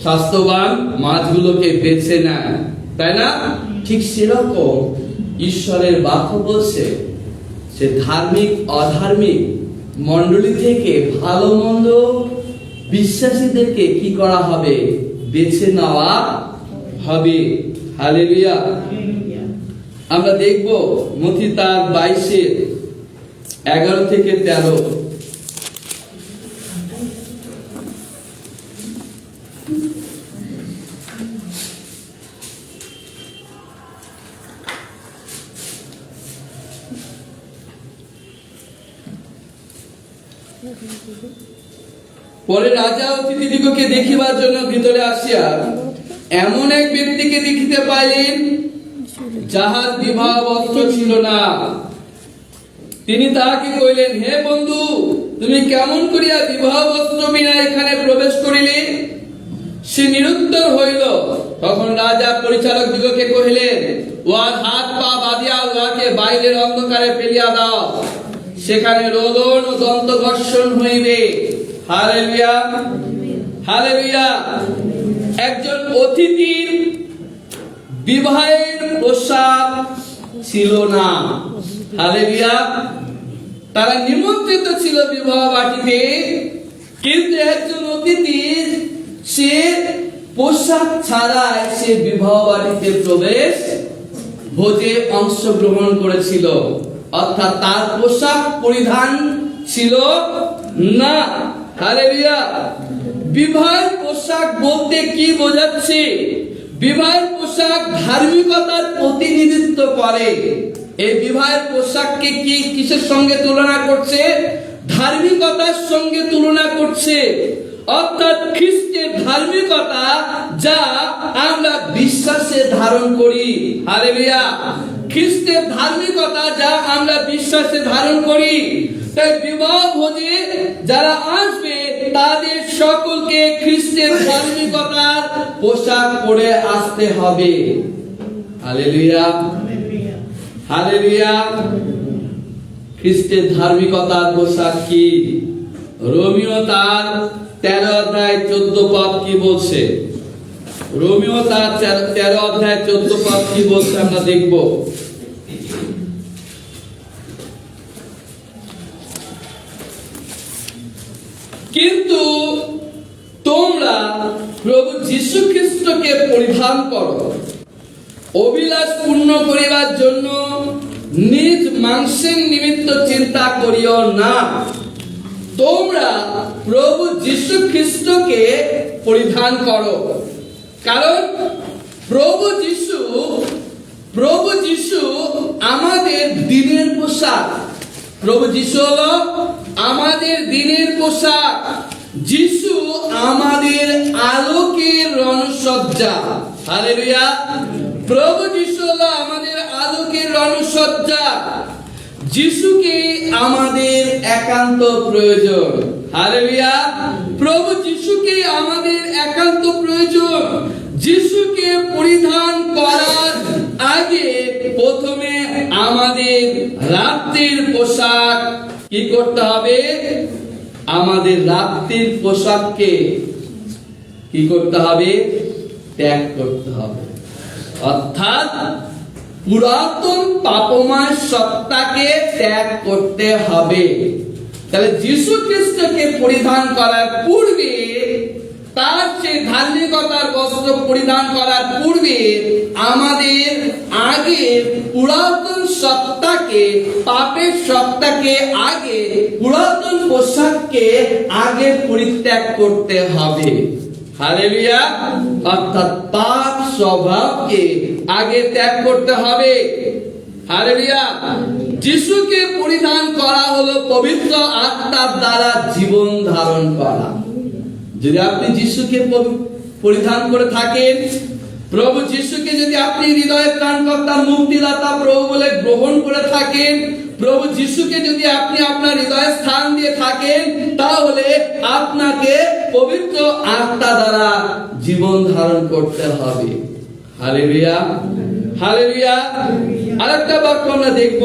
স্বাস্থ্যবান মাছগুলোকে বেছে নেয়, তাই না? ঠিক সেরকম ঈশ্বরের বাক্য বলছে, সে ধার্মিক অধার্মিক মণ্ডলী থেকে ভালো মন্দ বিশ্বাসীদেরকে কি করা হবে? বেছে নেওয়া হবে। হালেলুয়া। আমরা দেখব মথি তার 22:11-13। পরে রাজা অতিথিদিগকে দেখিবার জন্য ভিতরে আসিয়া এমন এক ব্যক্তিকে দেখিতে পাইলেন, যাহার বিবাহ বস্ত্র ছিল না। তিনি তাহাকে কইলেন, হে বন্ধু, তুমি কেমন করিয়া বিবাহ বস্ত্র বিনা এখানে প্রবেশ করিলে? সে নিরুত্তর হইল। তখন রাজা পরিচারক দিগকে কহিলেন, উহার হাত পা বাঁধিয়া উহাকে বাইরের অন্ধকারে ফেলিয়া দাও, সেখানে রোদন ও দন্ত ঘর্ষণ হইবে। Hallelujah, hallelujah. একজন অতিথির বিবাহের পোশাক ছিল না। হালেলুয়া। তারা নিমন্ত্রিত ছিল বিবাহ বাটিতে, কিন্তু একজন অতিথি সে পোশাক ছাড়াই সে বিবাহ বাটিতে প্রবেশ ভোজে অংশগ্রহণ করেছিল, অর্থাৎ তার পোশাক পরিধান ছিল না। হালেলুয়া। বিবাহের পোশাক বলতে কি বোঝাচ্ছে? বিবাহের পোশাক ধার্মিকতার প্রতিনিধিত্ব করে। এই বিবাহের পোশাককে কি কিসের সঙ্গে তুলনা করছে? ধার্মিকতার সঙ্গে তুলনা করছে, অর্থাৎ খ্রিস্টের ধার্মিকতা যা আমরা বিশ্বাসে ধারণ করি। হালেলুয়া। খ্রিস্টের ধার্মিকতা যা আমরা বিশ্বাসে ধারণ করি। তাই বিবাহ ভোজে যারা আসবে তাদের সকলকে খ্রিস্টের ধার্মিকতার পোশাক পরে আসতে হবে। Hallelujah, hallelujah. খ্রিস্টের ধার্মিকতার পোশাক কি? রোমীয় তার 13:14 কি বলছে? রোমীয় তার 13:14 কি বলছে আমরা দেখব। কিন্তু তোমরা প্রভু যীশু খ্রিস্টকে পরিধান করো, অভিলাষ পূর্ণ করিবার জন্য নিজ মাংসের নিমিত্ত চিন্তা করিও না। তোমরা প্রভু যীশু খ্রিস্টকে পরিধান করো, কারণ প্রভু যীশু আমাদের দিনের পোশাক। প্রভু যীশু হলো আমাদের দিনের পোশাক। যীশু আমাদের আলোকের রণসজ্জা। হালেলুয়া। প্রভু যীশু হলো আমাদের আলোকের রণসজ্জা। যিশুকে আমাদের একান্ত প্রয়োজন। হালেলুয়া। প্রভু যিশুকে আমাদের একান্ত প্রয়োজন। যিশুকে পরিধান করার আগে প্রথমে আমাদের রাত্রির পোশাক কি করতে হবে? আমাদের রাত্রির পোশাককে কি করতে হবে? ত্যাগ করতে হবে, অর্থাৎ পুরাতন পাপময় সত্তাকে ত্যাগ করতে হবে। তাহলে যীশু খ্রিস্টকে পরিধান করার পূর্বে, তার সেই ধার্মিকতার বস্ত্র পরিধান করার পূর্বে আমাদের আগে পুরাতন সত্তাকে, পাপের সত্তাকে আগে, পুরাতন পোশাককে আগে পরিত্যাগ করতে হবে। হালেলুয়া। অর্থাৎ পাপ স্বভাবকে আগে ত্যাগ করতে হবে। হালেলুয়া। যিশুকে পরিধান করা হলো পবিত্র আত্মার দ্বারা জীবন ধারণ করা। যদি আপনি যিশুকে পরিধান করে থাকেন, প্রভু যিশুকে যদি আপনি হৃদয়ের ত্রাণকর্তা মুক্তিদাতা প্রভু বলে গ্রহণ করে থাকেন, প্রভু যিশুকে যদি আপনি আপনার হৃদয়ে স্থান দিয়ে থাকেন, তাহলে আপনাকে পবিত্র আত্মা দ্বারা জীবন ধারণ করতে হবে। Hallelujah, hallelujah. আরেকটা বাক্য আমরা দেখব,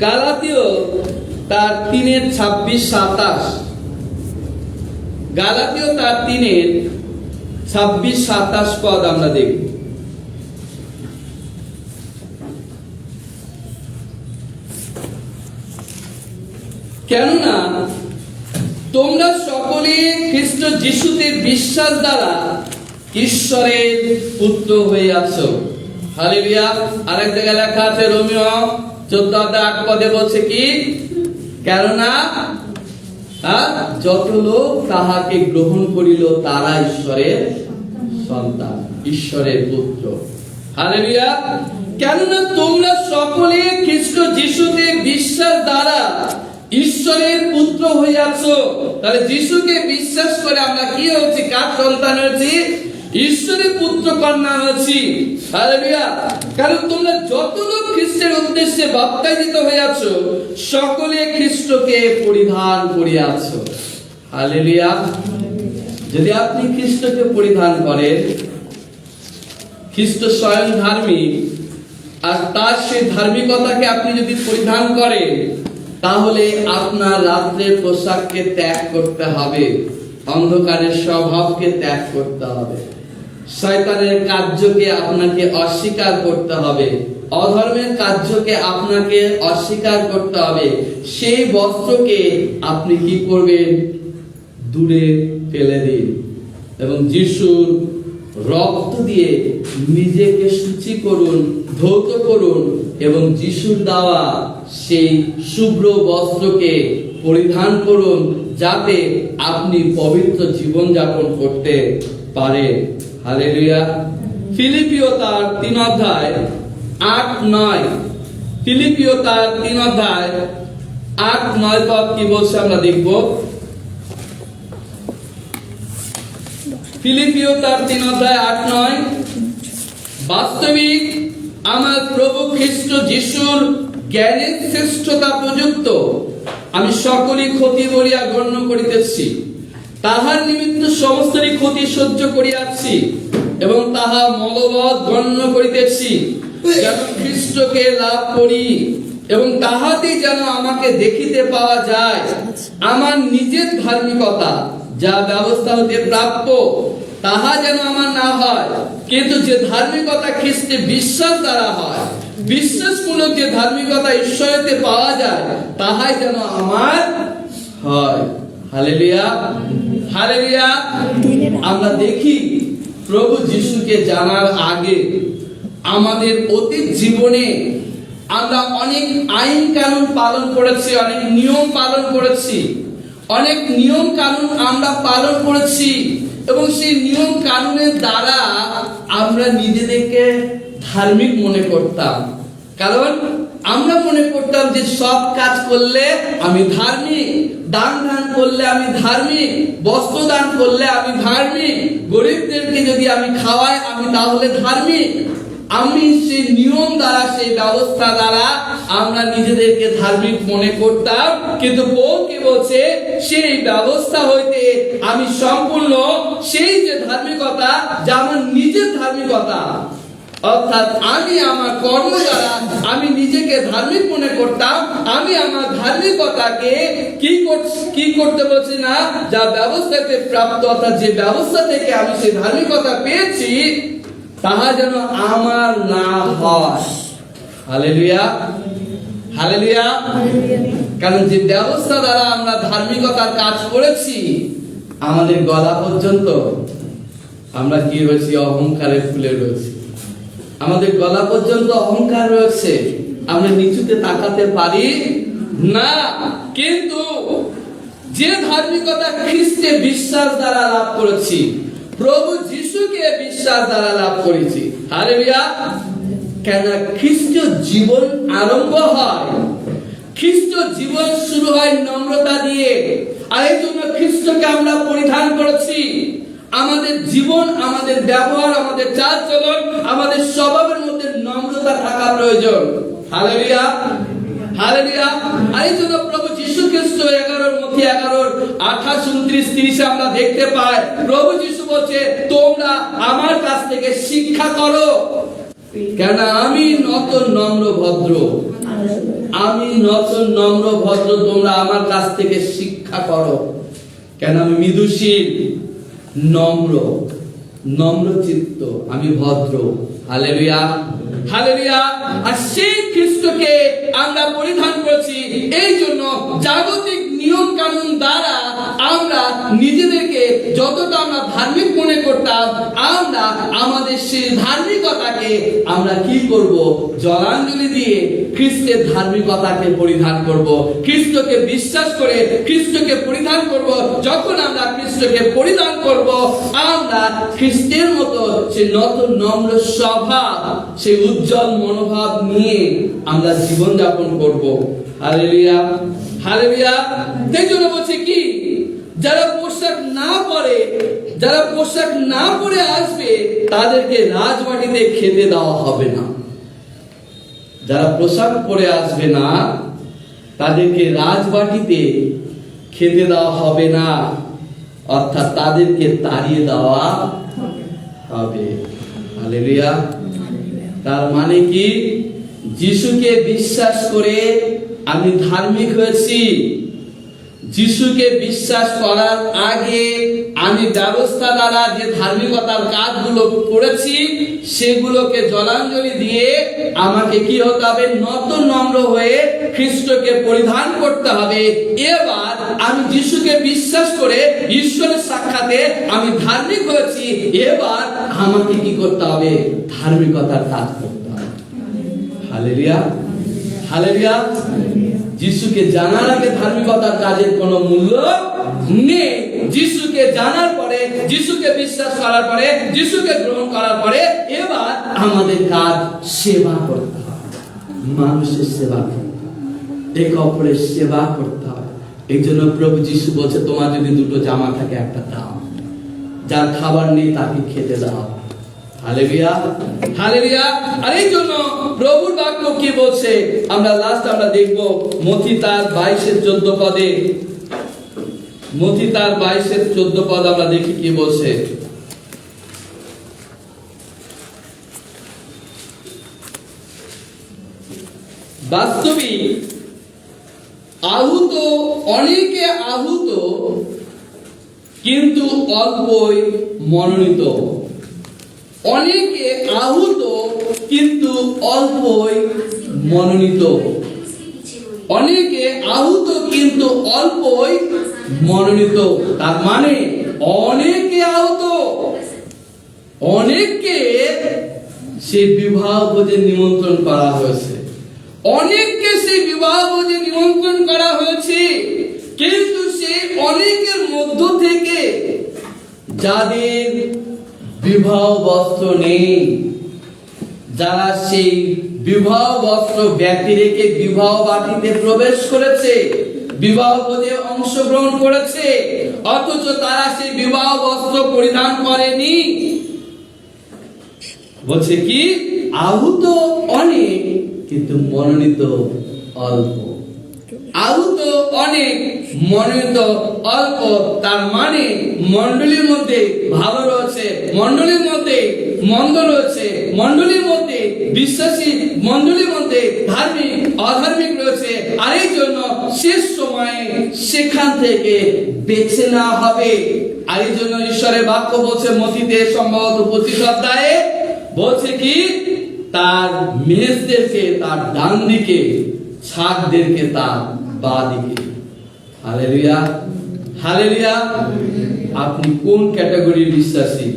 গালাতীয় তার 3:26-27। গালাতীয় তার 3:26-27 পদ আমরা দেখব। কেননা তোমরা সকলে খ্রিস্ট যিশুতে বিশ্বাস দ্বারা ঈশ্বরের পুত্র হইয়াছো। হালেলুয়া। আরেক জায়গায় লেখা আছে রোমীয় 14:8 পদে বলছে কি, কেননা যত লোক তাহাকে গ্রহণ করিল তারা ঈশ্বরের সন্তান, ঈশ্বরের পুত্র। হালেলুয়া। কেননা তোমরা সকলে খ্রিস্ট যিশুতে বিশ্বাস দ্বারা ঈশ্বরের পুত্র হইয়াছো। তাহলে যিশুকে বিশ্বাস করে আমরা কি হচ্ছি? কার সন্তান হচ্ছি? ঈশ্বরের পুত্র কন্যা হচ্ছি। হালেলুয়া। কারণ তোমরা যত লোক খ্রিস্টের উদ্দেশ্যে বাপ্তাইজিত হইয়াছো, সকলে খ্রিস্টকে পরিধান করিয়াছো। হালেলুয়া। যদি আপনি খ্রিস্টকে পরিধান করেন, খ্রিস্ট স্বয়ং ধার্মিক, আর তার সেই ধার্মিকতাকে আপনি যদি পরিধান করেন, তাহলে আপনার রাত্রের পোশাককে ত্যাগ করতে হবে, অন্ধকারের স্বভাবকে ত্যাগ করতে হবে, শয়তানের কার্যকে আপনাকে অস্বীকার করতে হবে, অধর্মের কার্যকে আপনাকে অস্বীকার করতে হবে। সেই বস্ত্রকে আপনি কি করবেন? দূরে ফেলে দিন এবং যিশুর রক্ত দিয়ে নিজেকে শুচি করুন, ধৌত করুন এবং যিশুর দেওয়া সেই শুভ্র বস্ত্রকে পরিধান করুন, যাতে আপনি পবিত্র জীবন যাপন করতে পারেন। হালেলুয়া। ফিলিপিও তার 3:8-9, ফিলিপিও তার 3:8-9 পদ কি বলছে আমরা দেখব। ফিলিপিও তার 3:8-9, বাস্তবিক আমার প্রভু খ্রিস্ট যিশুর জ্ঞানের শ্রেষ্ঠতা প্রযুক্ত আমি সকলই ক্ষতি বলিয়া গণ্য করিতেছি, তাহার নিমিত্ত সমস্তই ক্ষতি সহ্য করিয়াছি এবং তাহা মলবৎ গণ্য করিতেছি, যেন খ্রিস্টকে লাভ করি এবং তাহাতেই যেন আমাকে দেখিতে পাওয়া যায় আমার নিজের ধার্মিকতা, যা ব্যবস্থা হতে প্রাপ্য, তাহা যেন আমার না হয়, কিন্তু যে ধার্মিকতা খ্রিস্টে বিশ্বাস দ্বারা হয়, বিশ্বাসমূলক যে ধার্মিকতা ঈশ্বরেতে পাওয়া যায়, তাহাই যেন আমার হয়। Hallelujah, hallelujah. আমরা দেখি প্রভু যিশুকে জানার আগে আমাদের অতীত জীবনে আমরা অনেক আইন কানুন পালন করেছি, অনেক নিয়ম পালন করেছি, অনেক নিয়ম কানুন আমরা পালন করেছি এবং সেই নিয়ম কানুনের দ্বারা আমরা নিজেদেরকে ধার্মিক মনে করতাম। কারণ আমরা মনে করতাম যে সব কাজ করলে আমি ধার্মিক, দান করলে আমি ধার্মিক, বস্ত্র দান করলে আমি ধার্মিক, গরিবদেরকে যদি আমি খাওয়াই আমি তাহলে ধার্মিক। আমি সেই নিয়ম দ্বারা, সেই ব্যবস্থা দ্বারা আমরা নিজেদেরকে ধার্মিক মনে করতাম, কিন্তু পৌল কি বলছে? সেই ব্যবস্থা হইতে আমি সম্পূর্ণ সেই যে ধার্মিকতা, যা আমার নিজের ধার্মিকতা, অর্থাৎ আমি আমার কর্ম দ্বারা আমি নিজেকে ধার্মিক মনে করতাম, আমি আমার ধার্মিকতাকে কি করতে বলছি না, যা ব্যবস্থাতে প্রাপ্ত, অর্থাৎ যে ব্যবস্থা থেকে আমি সেই ধার্মিকতা পেয়েছি, তাহা যেন আমার না হয়। Hallelujah, hallelujah. কারণ যে ব্যবস্থা দ্বারা আমরা ধার্মিকতার কাজ করেছি, আমাদের গলা পর্যন্ত আমরা কি হয়েছি? অহংকারে ফুলে রয়েছি। আমাদের গলা পর্যন্ত অহংকার রয়েছে, আমরা নিচুতে তাকাতে পারি না। কিন্তু যে ধার্মিকতা খ্রিস্টে বিশ্বাস দ্বারা লাভ করেছি, প্রভু যিশুকে বিশ্বাস দ্বারা লাভ করেছি। হালেলুয়া। কেন খ্রিস্ট জীবন আরম্ভ হয়, খ্রিস্ট জীবন শুরু হয় নম্রতা দিয়ে। আর এই জন্য খ্রিস্টকে আমরা পরিধান করেছি। আমাদের জীবন, আমাদের ব্যবহার, আমাদের চালচলন, আমাদের স্বভাবের মধ্যে নম্রতা থাকা প্রয়োজন। Hallelujah, hallelujah. এই জন্য প্রভু যীশু খ্রিস্ট 11:28-29-30 আমরা দেখতে পাই, প্রভু যীশু বলছে, তোমরা আমার কাছ থেকে শিক্ষা করো, কেন আমি নত নম্র ভদ্র। আমি নত নম্র ভদ্র, তোমরা আমার কাছ থেকে শিক্ষা করো, কেন আমি মৃদুশীল, নম্র, নম্রচিত্ত, আমি ভদ্র। Hallelujah, hallelujah. আর সেই খ্রিস্টকে আমরা পরিধান করেছি। এই জন্য জাগতিক নিয়ম কানুন দ্বারা আমরা নিজেদেরকে যতটা আমরা ধার্মিক মনে করতাম, আমরা আমাদের সেই ধার্মিকতাকে আমরা কি করব? জলাঞ্জলি দিয়ে খ্রিস্টের ধার্মিকতাকে পরিধান করব। খ্রিস্টকে বিশ্বাস করে খ্রিস্টকে পরিধান করব। যখন আমরা খ্রিস্টকে পরিধান করব, আমরা খ্রিস্টের মতো সে নত নম্র স্বভাব, সেই উজ্জ্বল মনোভাব নিয়ে আমরা জীবন যাপন করব। Hallelujah, hallelujah. এই জন্য বলছে কি, যারা পোশাক না পরে, যারা পোশাক না পরে আসবে, তাদেরকে রাজবাটিতে খেতে দেওয়া হবে না। যারা পোশাক পরে আসবে না, তাদেরকে রাজবাটিতে খেতে দেওয়া হবে না, অর্থাৎ তাদেরকে তাড়িয়ে দেওয়া হবে। হালেলুয়া। তার মানে কি? যিশুকে বিশ্বাস করে আমি ধার্মিক হয়েছি। যিশুকে বিশ্বাস করার আগে আমি ব্যবস্থা দ্বারা যে ধার্মিকতার কাজগুলো করেছি, সেগুলোকে জলাঞ্জলি দিয়ে আমাকে কি হতে হবে? নত নম্র হয়ে খ্রিস্টকে পরিধান করতে হবে। এবার আমি যিশুকে বিশ্বাস করে ঈশ্বরের সাক্ষাতে আমি ধার্মিক হয়েছি। এবার আমাকে কি করতে হবে? ধার্মিকতার কাজ করতে হবে। Hallelujah, hallelujah. যিশুকে জানার আগে ধার্মিকতার কাজের কোনো মূল্য নেই। যিশুকে জানার পরে, যিশুকে বিশ্বাস করার পরে, যিশুকে গ্রহণ করার পরে এবার আমাদের কাজ সেবা করতে হবে, মানুষের সেবা করতে হবে, একে অপরের সেবা করতে হবে। এই জন্য প্রভু যিশু বলছে, তোমার যদি দুটো জামা থাকে একটা দাও, যার খাবার নেই তাকে খেতে দাও। Hallelujah, hallelujah. আর এই জন্য প্রভুর বাক্য কি বলছে আমরা দেখব মথি তার 22-14 পদে। মথি তার 22-14 পদ আমরা দেখি কি বলছে। বাস্তবিক আহুত, অনেকে আহুত কিন্তু অল্পই মনোনীত। অনেকে আহুত কিন্তু অল্পই মনোনীত। অনেকে আহুত কিন্তু অল্পই মনোনীত। তার মানে অনেকে আহুত, অনেককে সেই বিবাহ ভোজে নিমন্ত্রণ করা হয়েছে, অনেককে সেই বিবাহ ভোজে নিমন্ত্রণ করা হয়েছে। কিন্তু সেই অনেকের মধ্য থেকে যাদের বিবাহ বস্ত্র নেই, যারা সেই বিবাহ বস্ত্র ব্যক্তি রেখে বিবাহ বাটিতে প্রবেশ করেছে, বিবাহ ভোজে অংশগ্রহণ করেছে, অথচ তারা সেই বিবাহ বস্ত্র পরিধান করেনি। বলছে কি? আহুত অনেক কিন্তু মনোনীত অল্প। আহুত অনেক, মনোনীত অল্প। তার মানে মণ্ডলীর মধ্যে ভালো রয়েছে, মণ্ডলীর মধ্যে মন্দ রয়েছে, মণ্ডলীর মধ্যে বিশ্বাসী, মণ্ডলীর মধ্যে ধার্মিক অধার্মিক রয়েছে। আর এই জন্য শেষ সময়ে সেখান থেকে বেছে নেওয়া হবে। আর এই জন্য ঈশ্বরের বাক্য বলছে মথিতে সম্ভবত 25 অধ্যায়ে বলছে কি? তার মেষদেরকে তার ডান দিকে, ছাগদেরকে তার বাঁ দিকে। Hallelujah, hallelujah. আপনি কোন ক্যাটাগরির বিশ্বাসী?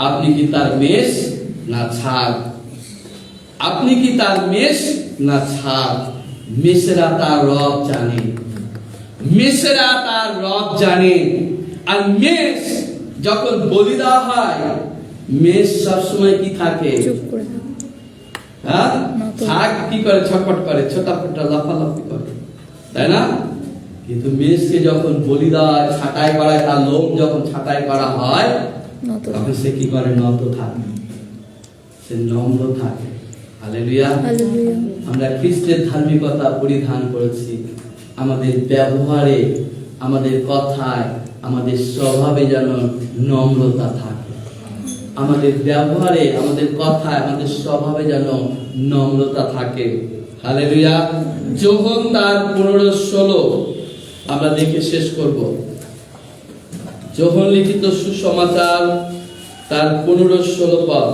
আপনি কি তার মেষ না ছাগ? আপনি কি তার মেষ না ছাগ? মেষেরা তার রব জানে, মেষেরা তার রব জানে। আর মেষ যখন বলি দেওয়া হয়, মেষ সবসময় কি থাকে? হ্যাঁ, থাক কি করে? ছটফট করে, ছোটাফোটা লাফালাফি করে, তাই না? কিন্তু মেষকে যখন বলি দেওয়া হয়, ছাঁটাই করা হয়, তার লোম যখন ছাঁটাই করা হয়, তখন সে কি করে? নত থাকে, সে নম্র থাকে। হালেলুয়া। আমরা খ্রিস্টের ধার্মিকতা পরিধান করেছি। আমাদের ব্যবহারে, আমাদের কথায়, আমাদের স্বভাবে যেন নম্রতা থাকে। আমাদের ব্যবহারে, আমাদের কথায়, আমাদের স্বভাবে যেন নম্রতা থাকে। হালেলুয়া। যোহন তার 15:16 আমরা দেখে শেষ করব। যোহন লিখিত সুসমাচার তার 15:16 পদ।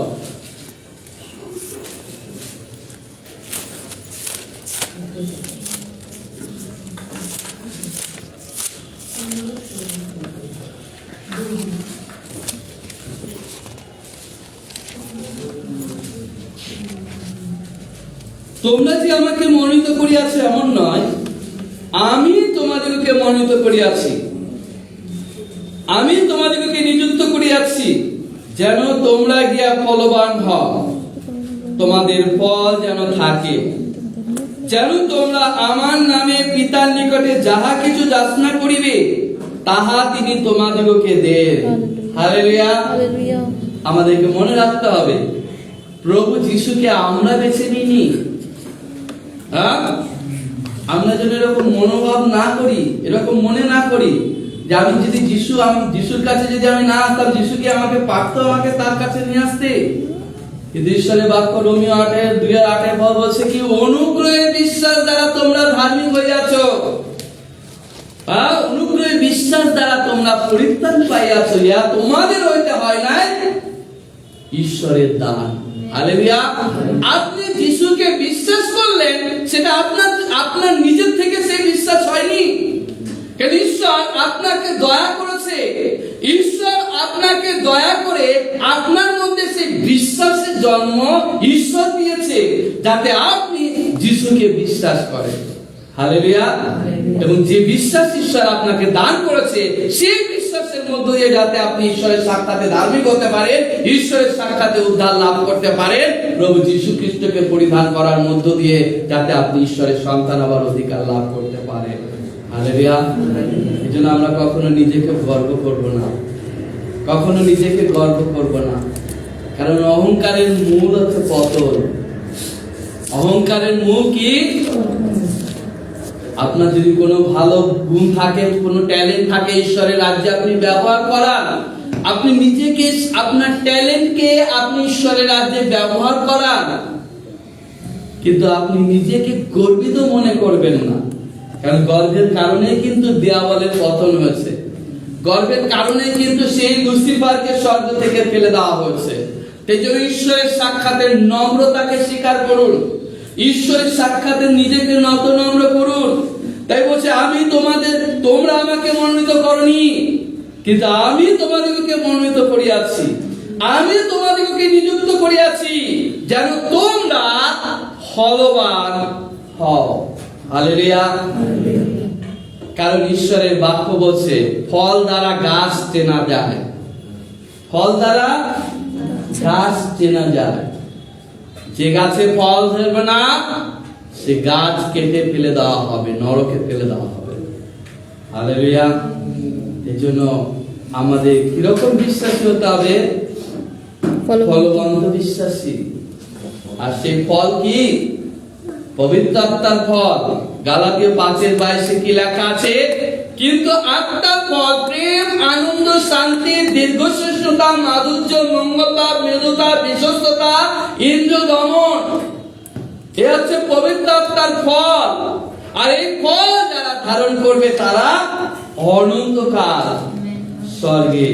তোমরা যে আমাকে মনোনীত করিয়াছ এমন নয়, আমি তোমাদেরকে মনোনীত করিয়াছি, আমি তোমাদেরকে নিযুক্ত করিয়াছি, যেন তোমরা গিয়া ফলবান হও, তোমাদের ফল যেন থাকে, যেন তোমরা আমার নামে পিতার নিকটে যাহা কিছু যাচনা করিবে, তাহা তিনি তোমাদেরকে দেন। হালেলুয়া। আমাদেরকে মনে রাখতে হবে, প্রভু যিশুকে আমরা বেছে নিইনি। আমরা যেন এরকম মনোভাব না করি, এরকম মনে না করি যে আমি যদি যিশুর কাছে যদি আমি না আসতাম, যিশু কি আমাকে পারতো আমাকে তার কাছে নিয়ে আসতে? কিন্তু ঈশ্বরের বাক্য রোমীয় 8:2-8 পদ বলছে কি? অনুগ্রহে বিশ্বাস দ্বারা তোমরা ধার্মিক হইয়াছ, অনুগ্রহে বিশ্বাস দ্বারা তোমরা পরিত্রাণ পাইয়াছ, ইহা তোমাদের হইতে হয় নাই, ঈশ্বরের দান। হালেলুয়া। আপনি যিশুকে বিশ্বাস করলেন, সেটা আপনার নিজের থেকে সেই বিশ্বাস হয়নি। কারণ ঈশ্বর আপনাকে দয়া করেছে, ঈশ্বর আপনাকে দয়া করে আপনার মধ্যে সেই বিশ্বাসের জন্ম ঈশ্বর দিয়েছে, যাতে আপনি যিশুকে বিশ্বাস করেন। হালেলুয়া। এবং যে বিশ্বাস ঈশ্বর আপনাকে দান করেছে, সেই বিশ্বাসের মধ্য দিয়ে যাতে আপনি ঈশ্বরের সাক্ষাতে ধার্মিক হতে পারেন, ঈশ্বরের সাক্ষাতে উদ্ধার লাভ করতে পারেন, প্রভু যীশু খ্রিস্টকে পরিধান করার মধ্য দিয়ে যাতে আপনি ঈশ্বরের সন্তান হবার অধিকার লাভ করতে পারেন। হালেলুয়া। এজন্য আমরা কখনো নিজেকে গর্ব করব না, কখনো নিজেকে গর্ব করব না। কারণ অহংকারের মূল হচ্ছে পতন। অহংকারের মূল কি? আপনার যদি কোনো ভালো গুণ থাকে, কোনো ট্যালেন্ট থাকে, ঈশ্বরের রাজ্যে আপনি ব্যবহার করান, আপনি নিজেকে, আপনার ট্যালেন্টকে আপনি ঈশ্বরের রাজ্যে ব্যবহার করান, কিন্তু আপনি নিজেকে গর্বিত মনে করবেন না। কারণ গর্বের কারণে কিন্তু দেওয়ালের পতন হয়েছে, গর্বের কারণে কিন্তু সেই লুসিফারকে স্বর্গ থেকে ফেলে দেওয়া হয়েছে। সেই জন্য ঈশ্বরের সাক্ষাতে নম্রতাকে স্বীকার করুন, ঈশ্বরের সাক্ষাতে নিজেকে নম্র করুন। তাই বলছে, তোমরা আমাকে মনোনীত করনি, কিন্তু আমি তোমাদেরকে মনোনীত করিয়াছি, আমি তোমাদেরকে নিযুক্ত করিয়াছি, যেন তোমরা ফলবান হও। হালেলুয়া। কারণ ঈশ্বরের বাক্য বলছে, ফল দ্বারা গাছ চেনা যায়, ফল দ্বারা গাছ চেনা যায়। যে গাছে ফল ধরবে না, সে গাছ কেটে ফেলে দেওয়া হবে, নরকে ফেলে দেওয়া হবে। হালেলুয়া। এই জন্য আমাদের কিরকম বিশ্বাসী হতে হবে? ফলবন্ত বিশ্বাসী। আর সেই ফল কি? পবিত্র আত্মার ফল। গালাতীয় 5:22 কি লেখা আছে? কিন্তু আত্মার ফল প্রেম, আনন্দ, শান্তি, দীর্ঘসহিষ্ণুতা, মাধুর্য, মঙ্গলতা, মৃদুতা, বিশ্বস্ততা, ইন্দ্র দমন, এ হচ্ছে পবিত্র আত্মার ফল। আর এই ফল যারা ধারণ করবে, তারা অনন্তকাল স্বর্গে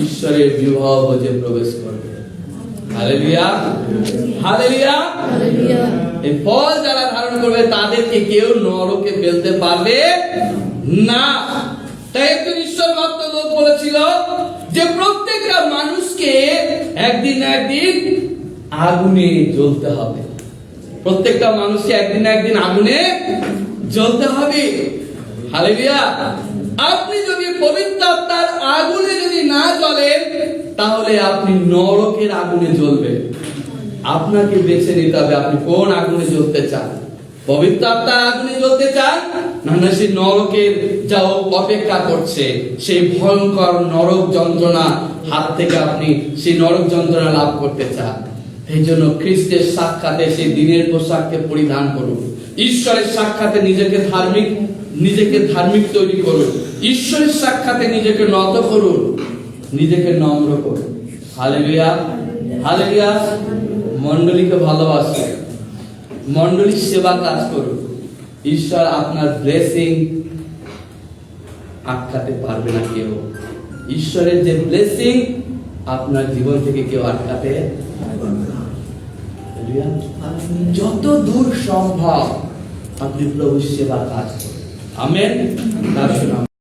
ঈশ্বরের বিবাহ ভোজে প্রবেশ করবে। Hallelujah, hallelujah. এই ফল যারা ধারণ করবে, তাদেরকে কেউ নরকে ফেলতে পারবে না। তাই একজন ঈশ্বর ভক্ত লোক বলেছিল যে প্রত্যেকটা মানুষকে একদিন না একদিন আগুনে জ্বলতে হবে। প্রত্যেকটা মানুষকে একদিন না একদিন আগুনে জ্বলতে হবে। হালেলুয়া। আপনি যদি পবিত্র আত্মার আগুনে যদি না জ্বলেন, তাহলে আপনি নরকের আগুনে জ্বলবেন। আপনাকে বেছে নিতে হবে আপনি কোন আগুনে জ্বলতে চান। পবিত্র আত্মার আগুনে জ্বলতে চান, না সেই নরকের যা অপেক্ষা করছে, সেই ভয়ঙ্কর নরক যন্ত্রণা হাত থেকে আপনি সেই নরক যন্ত্রণা লাভ করতে চান। এই জন্য খ্রিস্টের সাক্ষাতে সেই দিনের পোশাককে পরিধান করুন। ঈশ্বরের সাক্ষাতে নিজেকে ধার্মিক তৈরি করুন। ঈশ্বরের সাক্ষাতে নিজেকে নত করুন, নিজেকে নম্র করুন। Hallelujah, hallelujah. মণ্ডলীকে ভালোবাসুন, মণ্ডলীর সেবা কাজ করুন। ঈশ্বর আপনার ব্লেসিং আটকাতে পারবে না কেউ। ঈশ্বরের যে ব্লেসিং আপনার জীবন থেকে কেউ আটকাতে পারবে না। যত দূর সম্ভব আপনি প্রভুর সেবা কাজ করুন। আমেন।